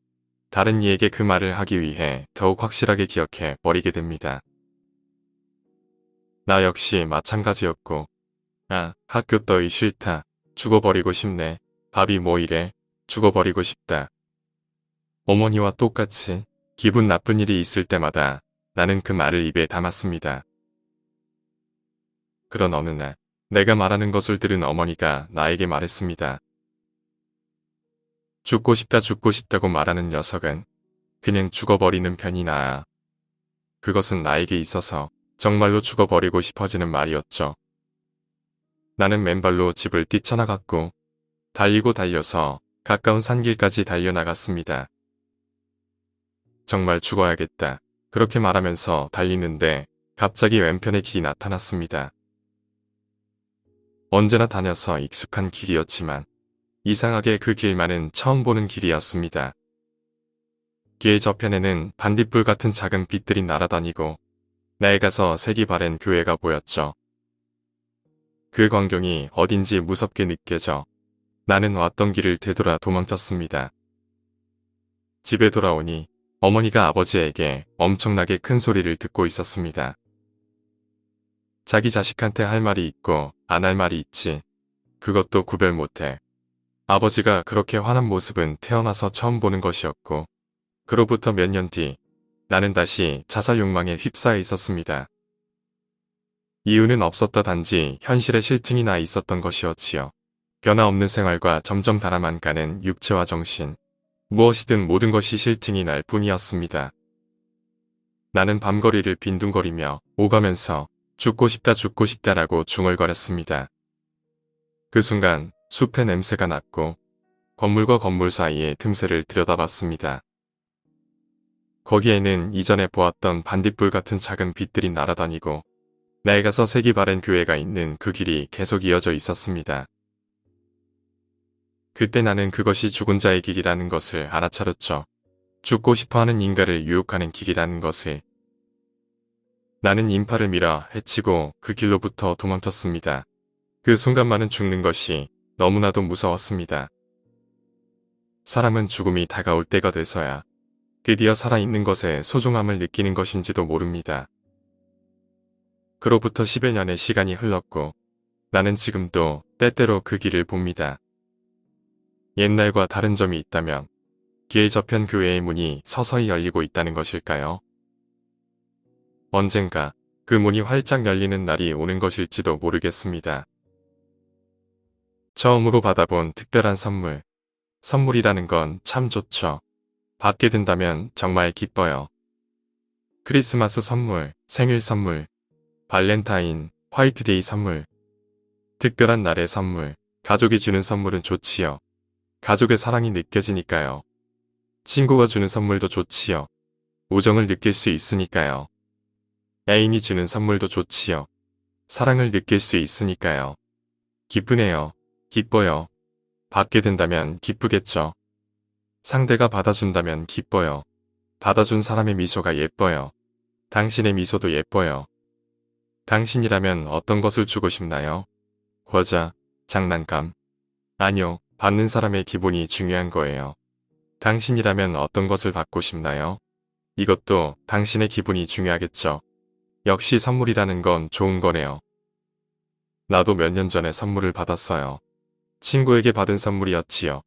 다른 이에게 그 말을 하기 위해 더욱 확실하게 기억해 버리게 됩니다. 나 역시 마찬가지였고 학교 따위 싫다. 죽어버리고 싶네. 밥이 뭐 이래. 죽어버리고 싶다. 어머니와 똑같이 기분 나쁜 일이 있을 때마다 나는 그 말을 입에 담았습니다. 그런 어느 날 내가 말하는 것을 들은 어머니가 나에게 말했습니다. 죽고 싶다 죽고 싶다고 말하는 녀석은 그냥 죽어버리는 편이 나아. 그것은 나에게 있어서 정말로 죽어버리고 싶어지는 말이었죠. 나는 맨발로 집을 뛰쳐나갔고 달리고 달려서 가까운 산길까지 달려나갔습니다. 정말 죽어야겠다. 그렇게 말하면서 달리는데 갑자기 왼편에 길이 나타났습니다. 언제나 다녀서 익숙한 길이었지만 이상하게 그 길만은 처음 보는 길이었습니다. 길 저편에는 반딧불 같은 작은 빛들이 날아다니고 낡아서 색이 바랜 교회가 보였죠. 그 광경이 어딘지 무섭게 느껴져 나는 왔던 길을 되돌아 도망쳤습니다. 집에 돌아오니 어머니가 아버지에게 엄청나게 큰 소리를 듣고 있었습니다. 자기 자식한테 할 말이 있고 안 할 말이 있지. 그것도 구별 못해. 아버지가 그렇게 화난 모습은 태어나서 처음 보는 것이었고 그로부터 몇 년 뒤 나는 다시 자살 욕망에 휩싸여 있었습니다. 이유는 없었다 단지 현실에 실증이 나 있었던 것이었지요. 변화없는 생활과 점점 달아만 가는 육체와 정신. 무엇이든 모든 것이 실증이 날 뿐이었습니다. 나는 밤거리를 빈둥거리며 오가면서 죽고 싶다라고 중얼거렸습니다. 그 순간 숲의 냄새가 났고 건물과 건물 사이의 틈새를 들여다봤습니다. 거기에는 이전에 보았던 반딧불 같은 작은 빛들이 날아다니고 낡아서 색이 바랜 교회가 있는 그 길이 계속 이어져 있었습니다. 그때 나는 그것이 죽은 자의 길이라는 것을 알아차렸죠. 죽고 싶어하는 인간을 유혹하는 길이라는 것을. 나는 인파를 밀어 헤치고 그 길로부터 도망쳤습니다. 그 순간만은 죽는 것이 너무나도 무서웠습니다. 사람은 죽음이 다가올 때가 돼서야 드디어 살아있는 것의 소중함을 느끼는 것인지도 모릅니다. 그로부터 10여 년의 시간이 흘렀고 나는 지금도 때때로 그 길을 봅니다. 옛날과 다른 점이 있다면 길 저편 교회의 문이 서서히 열리고 있다는 것일까요? 언젠가 그 문이 활짝 열리는 날이 오는 것일지도 모르겠습니다. 처음으로 받아본 특별한 선물. 선물이라는 건 참 좋죠. 받게 된다면 정말 기뻐요. 크리스마스 선물, 생일 선물, 발렌타인, 화이트데이 선물. 특별한 날의 선물, 가족이 주는 선물은 좋지요. 가족의 사랑이 느껴지니까요. 친구가 주는 선물도 좋지요. 우정을 느낄 수 있으니까요. 애인이 주는 선물도 좋지요. 사랑을 느낄 수 있으니까요. 기쁘네요. 기뻐요. 받게 된다면 기쁘겠죠. 상대가 받아준다면 기뻐요. 받아준 사람의 미소가 예뻐요. 당신의 미소도 예뻐요. 당신이라면 어떤 것을 주고 싶나요? 과자, 장난감. 아니요, 받는 사람의 기분이 중요한 거예요. 당신이라면 어떤 것을 받고 싶나요? 이것도 당신의 기분이 중요하겠죠. 역시 선물이라는 건 좋은 거네요. 나도 몇 년 전에 선물을 받았어요. 친구에게 받은 선물이었지요.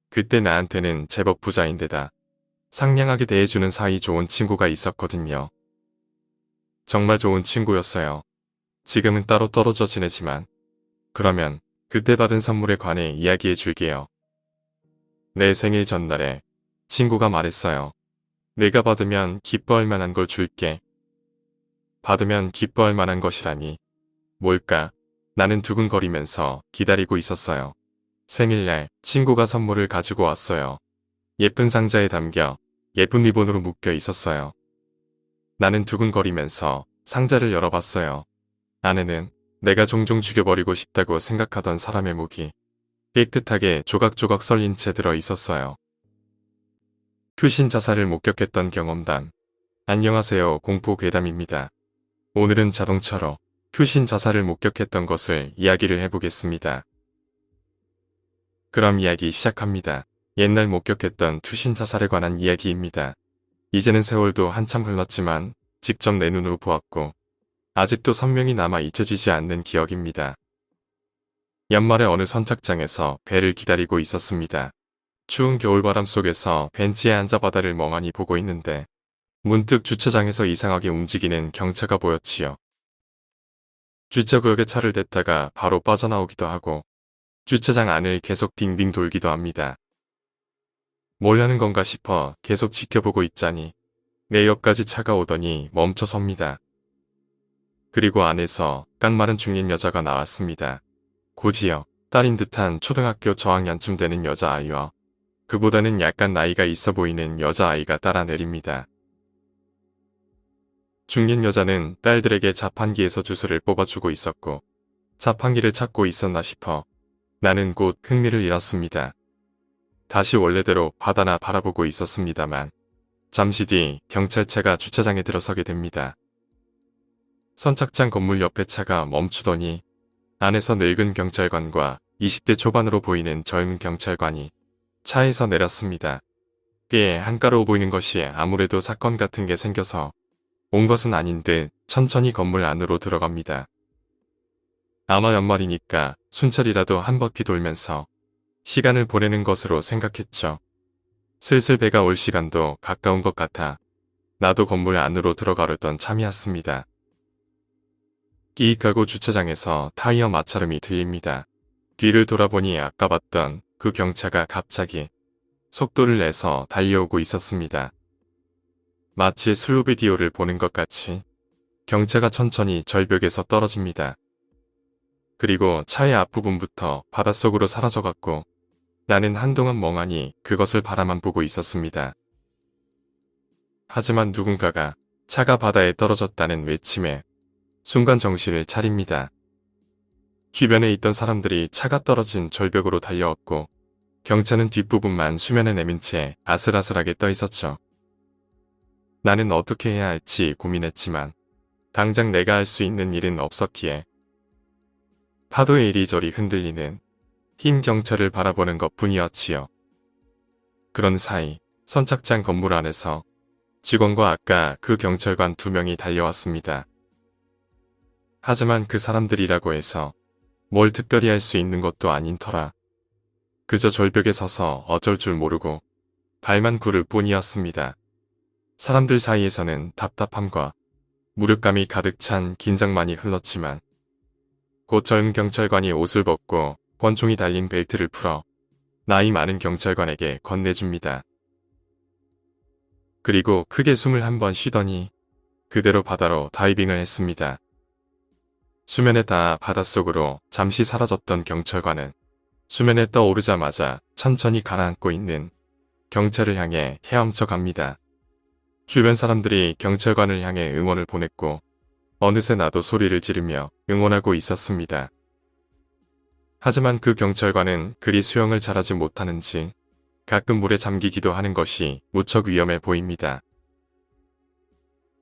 그때 나한테는 제법 부자인데다 상냥하게 대해주는 사이 좋은 친구가 있었거든요. 정말 좋은 친구였어요. 지금은 따로 떨어져 지내지만 그러면 그때 받은 선물에 관해 이야기해 줄게요. 내 생일 전날에 친구가 말했어요. 내가 받으면 기뻐할 만한 걸 줄게. 받으면 기뻐할 만한 것이라니. 뭘까? 나는 두근거리면서 기다리고 있었어요. 생일날 친구가 선물을 가지고 왔어요. 예쁜 상자에 담겨 예쁜 리본으로 묶여 있었어요. 나는 두근거리면서 상자를 열어봤어요. 안에는 내가 종종 죽여버리고 싶다고 생각하던 사람의 목이 깨끗하게 조각조각 썰린 채 들어 있었어요. 투신 자살을 목격했던 경험담. 안녕하세요, 공포 괴담입니다. 오늘은 자동차로 투신 자살을 목격했던 것을 이야기를 해보겠습니다. 그럼 이야기 시작합니다. 옛날 목격했던 투신 자살에 관한 이야기입니다. 이제는 세월도 한참 흘렀지만 직접 내 눈으로 보았고 아직도 선명히 남아 잊혀지지 않는 기억입니다. 연말에 어느 선착장에서 배를 기다리고 있었습니다. 추운 겨울바람 속에서 벤치에 앉아 바다를 멍하니 보고 있는데 문득 주차장에서 이상하게 움직이는 경차가 보였지요. 주차구역에 차를 댔다가 바로 빠져나오기도 하고 주차장 안을 계속 빙빙 돌기도 합니다. 뭘 하는 건가 싶어 계속 지켜보고 있자니 내 옆까지 차가 오더니 멈춰섭니다. 그리고 안에서 깡마른 중년 여자가 나왔습니다. 곧이어 딸인 듯한 초등학교 저학년쯤 되는 여자아이와 그보다는 약간 나이가 있어 보이는 여자아이가 따라 내립니다. 중년 여자는 딸들에게 자판기에서 주스를 뽑아주고 있었고 자판기를 찾고 있었나 싶어 나는 곧 흥미를 잃었습니다. 다시 원래대로 바다나 바라보고 있었습니다만 잠시 뒤 경찰차가 주차장에 들어서게 됩니다. 선착장 건물 옆에 차가 멈추더니 안에서 늙은 경찰관과 20대 초반으로 보이는 젊은 경찰관이 차에서 내렸습니다. 꽤 한가로워 보이는 것이 아무래도 사건 같은 게 생겨서 온 것은 아닌 듯 천천히 건물 안으로 들어갑니다. 아마 연말이니까 순찰이라도 한 바퀴 돌면서 시간을 보내는 것으로 생각했죠. 슬슬 배가 올 시간도 가까운 것 같아 나도 건물 안으로 들어가려던 참이었습니다. 끼익하고 주차장에서 타이어 마찰음이 들립니다. 뒤를 돌아보니 아까 봤던 그 경차가 갑자기 속도를 내서 달려오고 있었습니다. 마치 슬로 비디오를 보는 것 같이 경차가 천천히 절벽에서 떨어집니다. 그리고 차의 앞부분부터 바닷속으로 사라져갔고 나는 한동안 멍하니 그것을 바라만 보고 있었습니다. 하지만 누군가가 차가 바다에 떨어졌다는 외침에 순간 정신을 차립니다. 주변에 있던 사람들이 차가 떨어진 절벽으로 달려왔고 경차는 뒷부분만 수면에 내민 채 아슬아슬하게 떠 있었죠. 나는 어떻게 해야 할지 고민했지만 당장 내가 할 수 있는 일은 없었기에 파도에 이리저리 흔들리는 흰 경차를 바라보는 것뿐이었지요. 그런 사이 선착장 건물 안에서 직원과 아까 그 경찰관 2명이 달려왔습니다. 하지만 그 사람들이라고 해서 뭘 특별히 할 수 있는 것도 아닌 터라 그저 절벽에 서서 어쩔 줄 모르고 발만 구를 뿐이었습니다. 사람들 사이에서는 답답함과 무력감이 가득 찬 긴장만이 흘렀지만 곧 젊은 경찰관이 옷을 벗고 권총이 달린 벨트를 풀어 나이 많은 경찰관에게 건네줍니다. 그리고 크게 숨을 한 번 쉬더니 그대로 바다로 다이빙을 했습니다. 수면에 닿아 바닷속으로 잠시 사라졌던 경찰관은 수면에 떠오르자마자 천천히 가라앉고 있는 경찰을 향해 헤엄쳐 갑니다. 주변 사람들이 경찰관을 향해 응원을 보냈고 어느새 나도 소리를 지르며 응원하고 있었습니다. 하지만 그 경찰관은 그리 수영을 잘하지 못하는지 가끔 물에 잠기기도 하는 것이 무척 위험해 보입니다.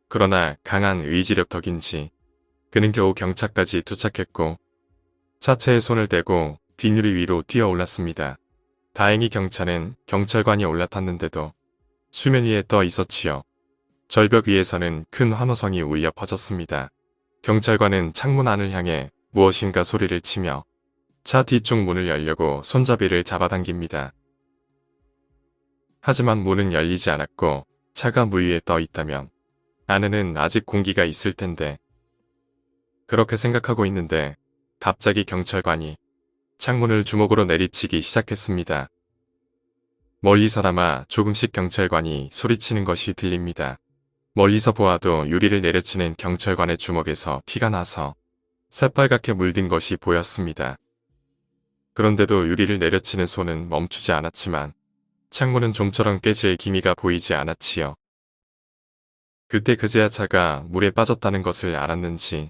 그러나 강한 의지력 덕인지 그는 겨우 경차까지 도착했고 차체에 손을 대고 뒷유리 위로 뛰어 올랐습니다. 다행히 경차는 경찰관이 올라탔는데도 수면 위에 떠 있었지요. 절벽 위에서는 큰 환호성이 울려 퍼졌습니다. 경찰관은 창문 안을 향해 무엇인가 소리를 치며 차 뒤쪽 문을 열려고 손잡이를 잡아당깁니다. 하지만 문은 열리지 않았고 차가 물 위에 떠 있다면 안에는 아직 공기가 있을 텐데. 그렇게 생각하고 있는데 갑자기 경찰관이 창문을 주먹으로 내리치기 시작했습니다. 멀리서나마 조금씩 경찰관이 소리치는 것이 들립니다. 멀리서 보아도 유리를 내려치는 경찰관의 주먹에서 피가 나서 새빨갛게 물든 것이 보였습니다. 그런데도 유리를 내려치는 손은 멈추지 않았지만 창문은 좀처럼 깨질 기미가 보이지 않았지요. 그때 그제야 차가 물에 빠졌다는 것을 알았는지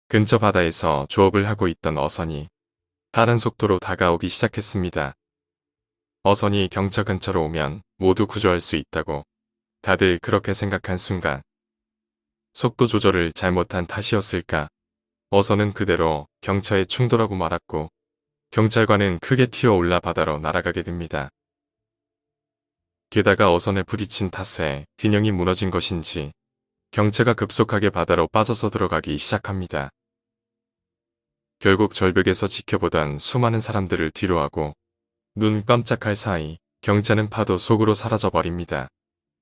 근처 바다에서 조업을 하고 있던 어선이 빠른 속도로 다가오기 시작했습니다. 어선이 경차 근처로 오면 모두 구조할 수 있다고 다들 그렇게 생각한 순간 속도 조절을 잘못한 탓이었을까? 어선은 그대로 경차에 충돌하고 말았고 경찰관은 크게 튀어올라 바다로 날아가게 됩니다. 게다가 어선에 부딪힌 탓에 균형이 무너진 것인지 경차가 급속하게 바다로 빠져서 들어가기 시작합니다. 결국 절벽에서 지켜보던 수많은 사람들을 뒤로하고 눈 깜짝할 사이 경차는 파도 속으로 사라져버립니다.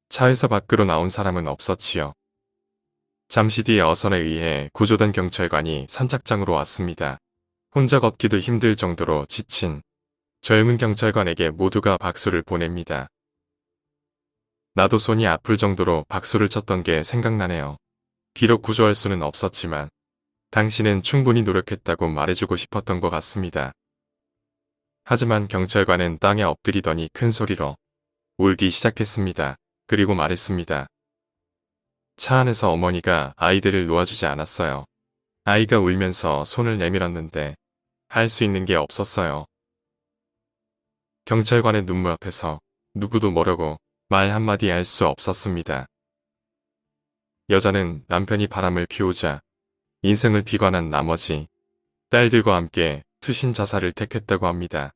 차에서 밖으로 나온 사람은 없었지요. 잠시 뒤에 어선에 의해 구조된 경찰관이 선착장으로 왔습니다. 혼자 걷기도 힘들 정도로 지친 젊은 경찰관에게 모두가 박수를 보냅니다. 나도 손이 아플 정도로 박수를 쳤던 게 생각나네요. 비록 구조할 수는 없었지만 당신은 충분히 노력했다고 말해주고 싶었던 것 같습니다. 하지만 경찰관은 땅에 엎드리더니 큰 소리로 울기 시작했습니다. 그리고 말했습니다. 차 안에서 어머니가 아이들을 놓아주지 않았어요. 아이가 울면서 손을 내밀었는데 할 수 있는 게 없었어요. 경찰관의 눈물 앞에서 누구도 모르고 말 한마디 할 수 없었습니다. 여자는 남편이 바람을 피우자 인생을 비관한 나머지 딸들과 함께 투신 자살을 택했다고 합니다.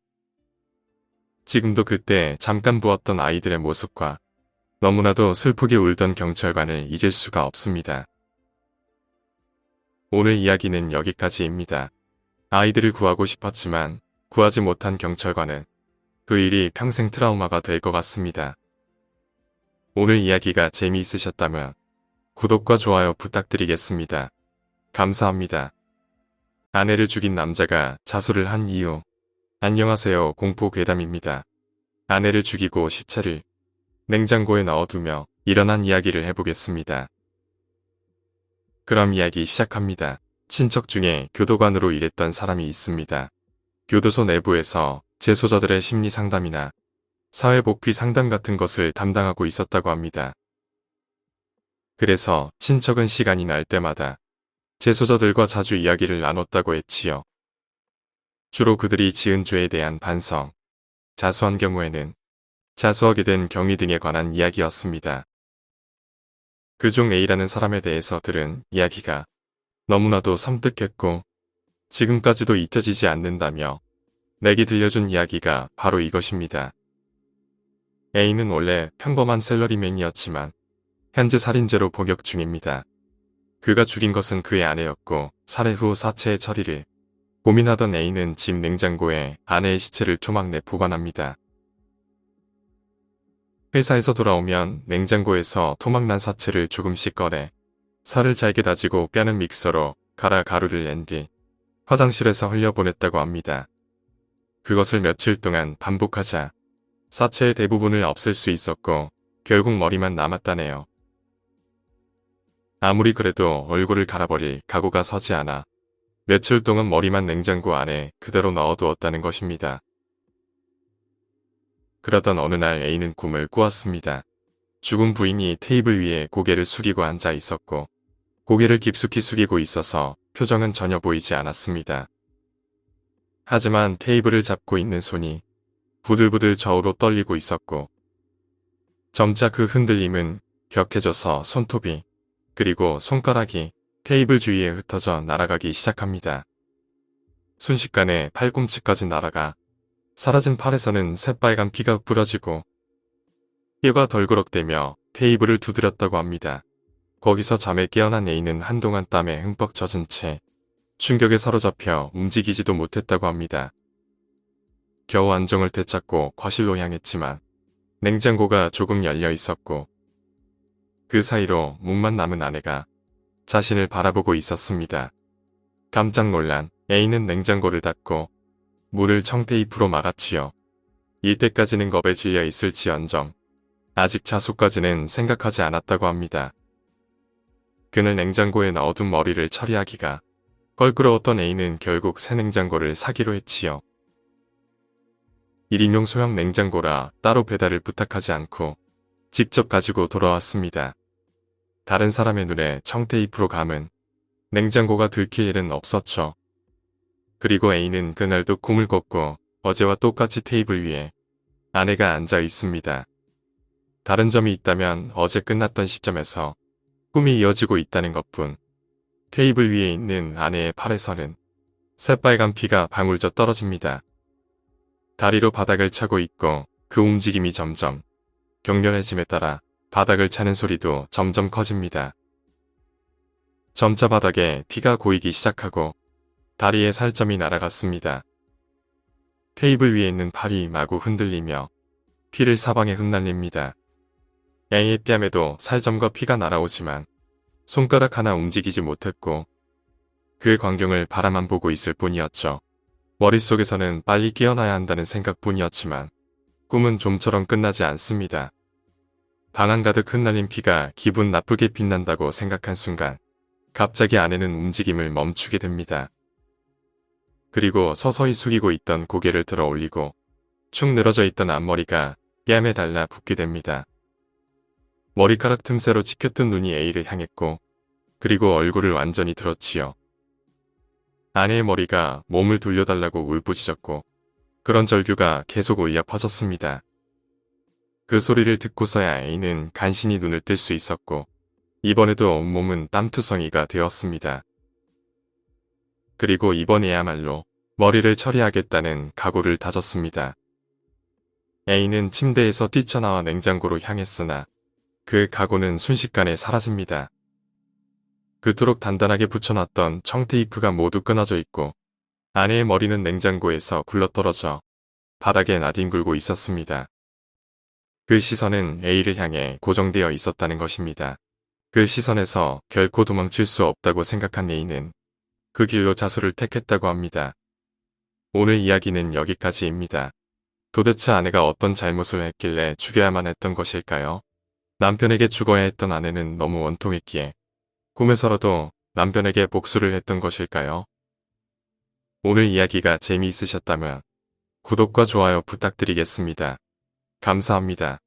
지금도 그때 잠깐 보았던 아이들의 모습과 너무나도 슬프게 울던 경찰관을 잊을 수가 없습니다. 오늘 이야기는 여기까지입니다. 아이들을 구하고 싶었지만 구하지 못한 경찰관은 그 일이 평생 트라우마가 될 것 같습니다. 오늘 이야기가 재미있으셨다면 구독과 좋아요 부탁드리겠습니다. 감사합니다. 아내를 죽인 남자가 자수를 한 이유. 안녕하세요. 공포괴담입니다. 아내를 죽이고 시체를 냉장고에 넣어두며 일어난 이야기를 해보겠습니다. 그럼 이야기 시작합니다. 친척 중에 교도관으로 일했던 사람이 있습니다. 교도소 내부에서 재소자들의 심리 상담이나 사회복귀 상담 같은 것을 담당하고 있었다고 합니다. 그래서 친척은 시간이 날 때마다 재소자들과 자주 이야기를 나눴다고 했지요. 주로 그들이 지은 죄에 대한 반성, 자수한 경우에는 자수하게 된 경위 등에 관한 이야기였습니다. 그중 A라는 사람에 대해서 들은 이야기가 너무나도 섬뜩했고 지금까지도 잊혀지지 않는다며 내게 들려준 이야기가 바로 이것입니다. A는 원래 평범한 샐러리맨이었지만 현재 살인죄로 복역 중입니다. 그가 죽인 것은 그의 아내였고 살해 후 사체의 처리를 고민하던 A는 집 냉장고에 아내의 시체를 토막 내 보관합니다. 회사에서 돌아오면 냉장고에서 토막난 사체를 조금씩 꺼내 살을 잘게 다지고 뼈는 믹서로 갈아 가루를 낸 뒤 화장실에서 흘려보냈다고 합니다. 그것을 며칠 동안 반복하자 사체의 대부분을 없앨 수 있었고 결국 머리만 남았다네요. 아무리 그래도 얼굴을 갈아버릴 각오가 서지 않아 며칠 동안 머리만 냉장고 안에 그대로 넣어두었다는 것입니다. 그러던 어느 날 A는 꿈을 꾸었습니다. 죽은 부인이 테이블 위에 고개를 숙이고 앉아 있었고 고개를 깊숙이 숙이고 있어서 표정은 전혀 보이지 않았습니다. 하지만 테이블을 잡고 있는 손이 부들부들 좌우로 떨리고 있었고 점차 그 흔들림은 격해져서 손톱이 그리고 손가락이 테이블 주위에 흩어져 날아가기 시작합니다. 순식간에 팔꿈치까지 날아가 사라진 팔에서는 새빨간 피가 뿌려지고 뼈가 덜그럭대며 테이블을 두드렸다고 합니다. 거기서 잠에 깨어난 A는 한동안 땀에 흠뻑 젖은 채 충격에 사로잡혀 움직이지도 못했다고 합니다. 겨우 안정을 되찾고 거실로 향했지만 냉장고가 조금 열려 있었고 그 사이로 문만 남은 아내가 자신을 바라보고 있었습니다. 깜짝 놀란 A는 냉장고를 닫고 문을 청테이프로 막았지요. 이때까지는 겁에 질려 있을지언정 아직 자수까지는 생각하지 않았다고 합니다. 그는 냉장고에 넣어둔 머리를 처리하기가 껄끄러웠던 A는 결국 새 냉장고를 사기로 했지요. 1인용 소형 냉장고라 따로 배달을 부탁하지 않고 직접 가지고 돌아왔습니다. 다른 사람의 눈에 청테이프로 감은 냉장고가 들킬 일은 없었죠. 그리고 A는 그날도 꿈을 꿨고 어제와 똑같이 테이블 위에 아내가 앉아 있습니다. 다른 점이 있다면 어제 끝났던 시점에서 꿈이 이어지고 있다는 것뿐. 테이블 위에 있는 아내의 팔에서는 새빨간 피가 방울져 떨어집니다. 다리로 바닥을 차고 있고 그 움직임이 점점 격렬해짐에 따라 바닥을 차는 소리도 점점 커집니다. 점차 바닥에 피가 고이기 시작하고 다리에 살점이 날아갔습니다. 테이블 위에 있는 팔이 마구 흔들리며 피를 사방에 흩날립니다. A의 뺨에도 살점과 피가 날아오지만 손가락 하나 움직이지 못했고 그 광경을 바라만 보고 있을 뿐이었죠. 머릿속에서는 빨리 깨어나야 한다는 생각뿐이었지만 꿈은 좀처럼 끝나지 않습니다. 방 안 가득 흩날린 피가 기분 나쁘게 빛난다고 생각한 순간 갑자기 아내는 움직임을 멈추게 됩니다. 그리고 서서히 숙이고 있던 고개를 들어 올리고 축 늘어져 있던 앞머리가 뺨에 달라 붙게 됩니다. 머리카락 틈새로 치켰던 눈이 A를 향했고 그리고 얼굴을 완전히 들었지요. 아내의 머리가 몸을 돌려달라고 울부짖었고 그런 절규가 계속 울려 퍼졌습니다. 그 소리를 듣고서야 A는 간신히 눈을 뜰 수 있었고 이번에도 온몸은 땀투성이가 되었습니다. 그리고 이번에야말로 머리를 처리하겠다는 각오를 다졌습니다. A는 침대에서 뛰쳐나와 냉장고로 향했으나 그 각오는 순식간에 사라집니다. 그토록 단단하게 붙여놨던 청테이프가 모두 끊어져 있고 아내의 머리는 냉장고에서 굴러떨어져 바닥에 나뒹굴고 있었습니다. 그 시선은 A를 향해 고정되어 있었다는 것입니다. 그 시선에서 결코 도망칠 수 없다고 생각한 A는 그 길로 자수를 택했다고 합니다. 오늘 이야기는 여기까지입니다. 도대체 아내가 어떤 잘못을 했길래 죽여야만 했던 것일까요? 남편에게 죽어야 했던 아내는 너무 원통했기에 꿈에서라도 남편에게 복수를 했던 것일까요? 오늘 이야기가 재미있으셨다면 구독과 좋아요 부탁드리겠습니다. 감사합니다.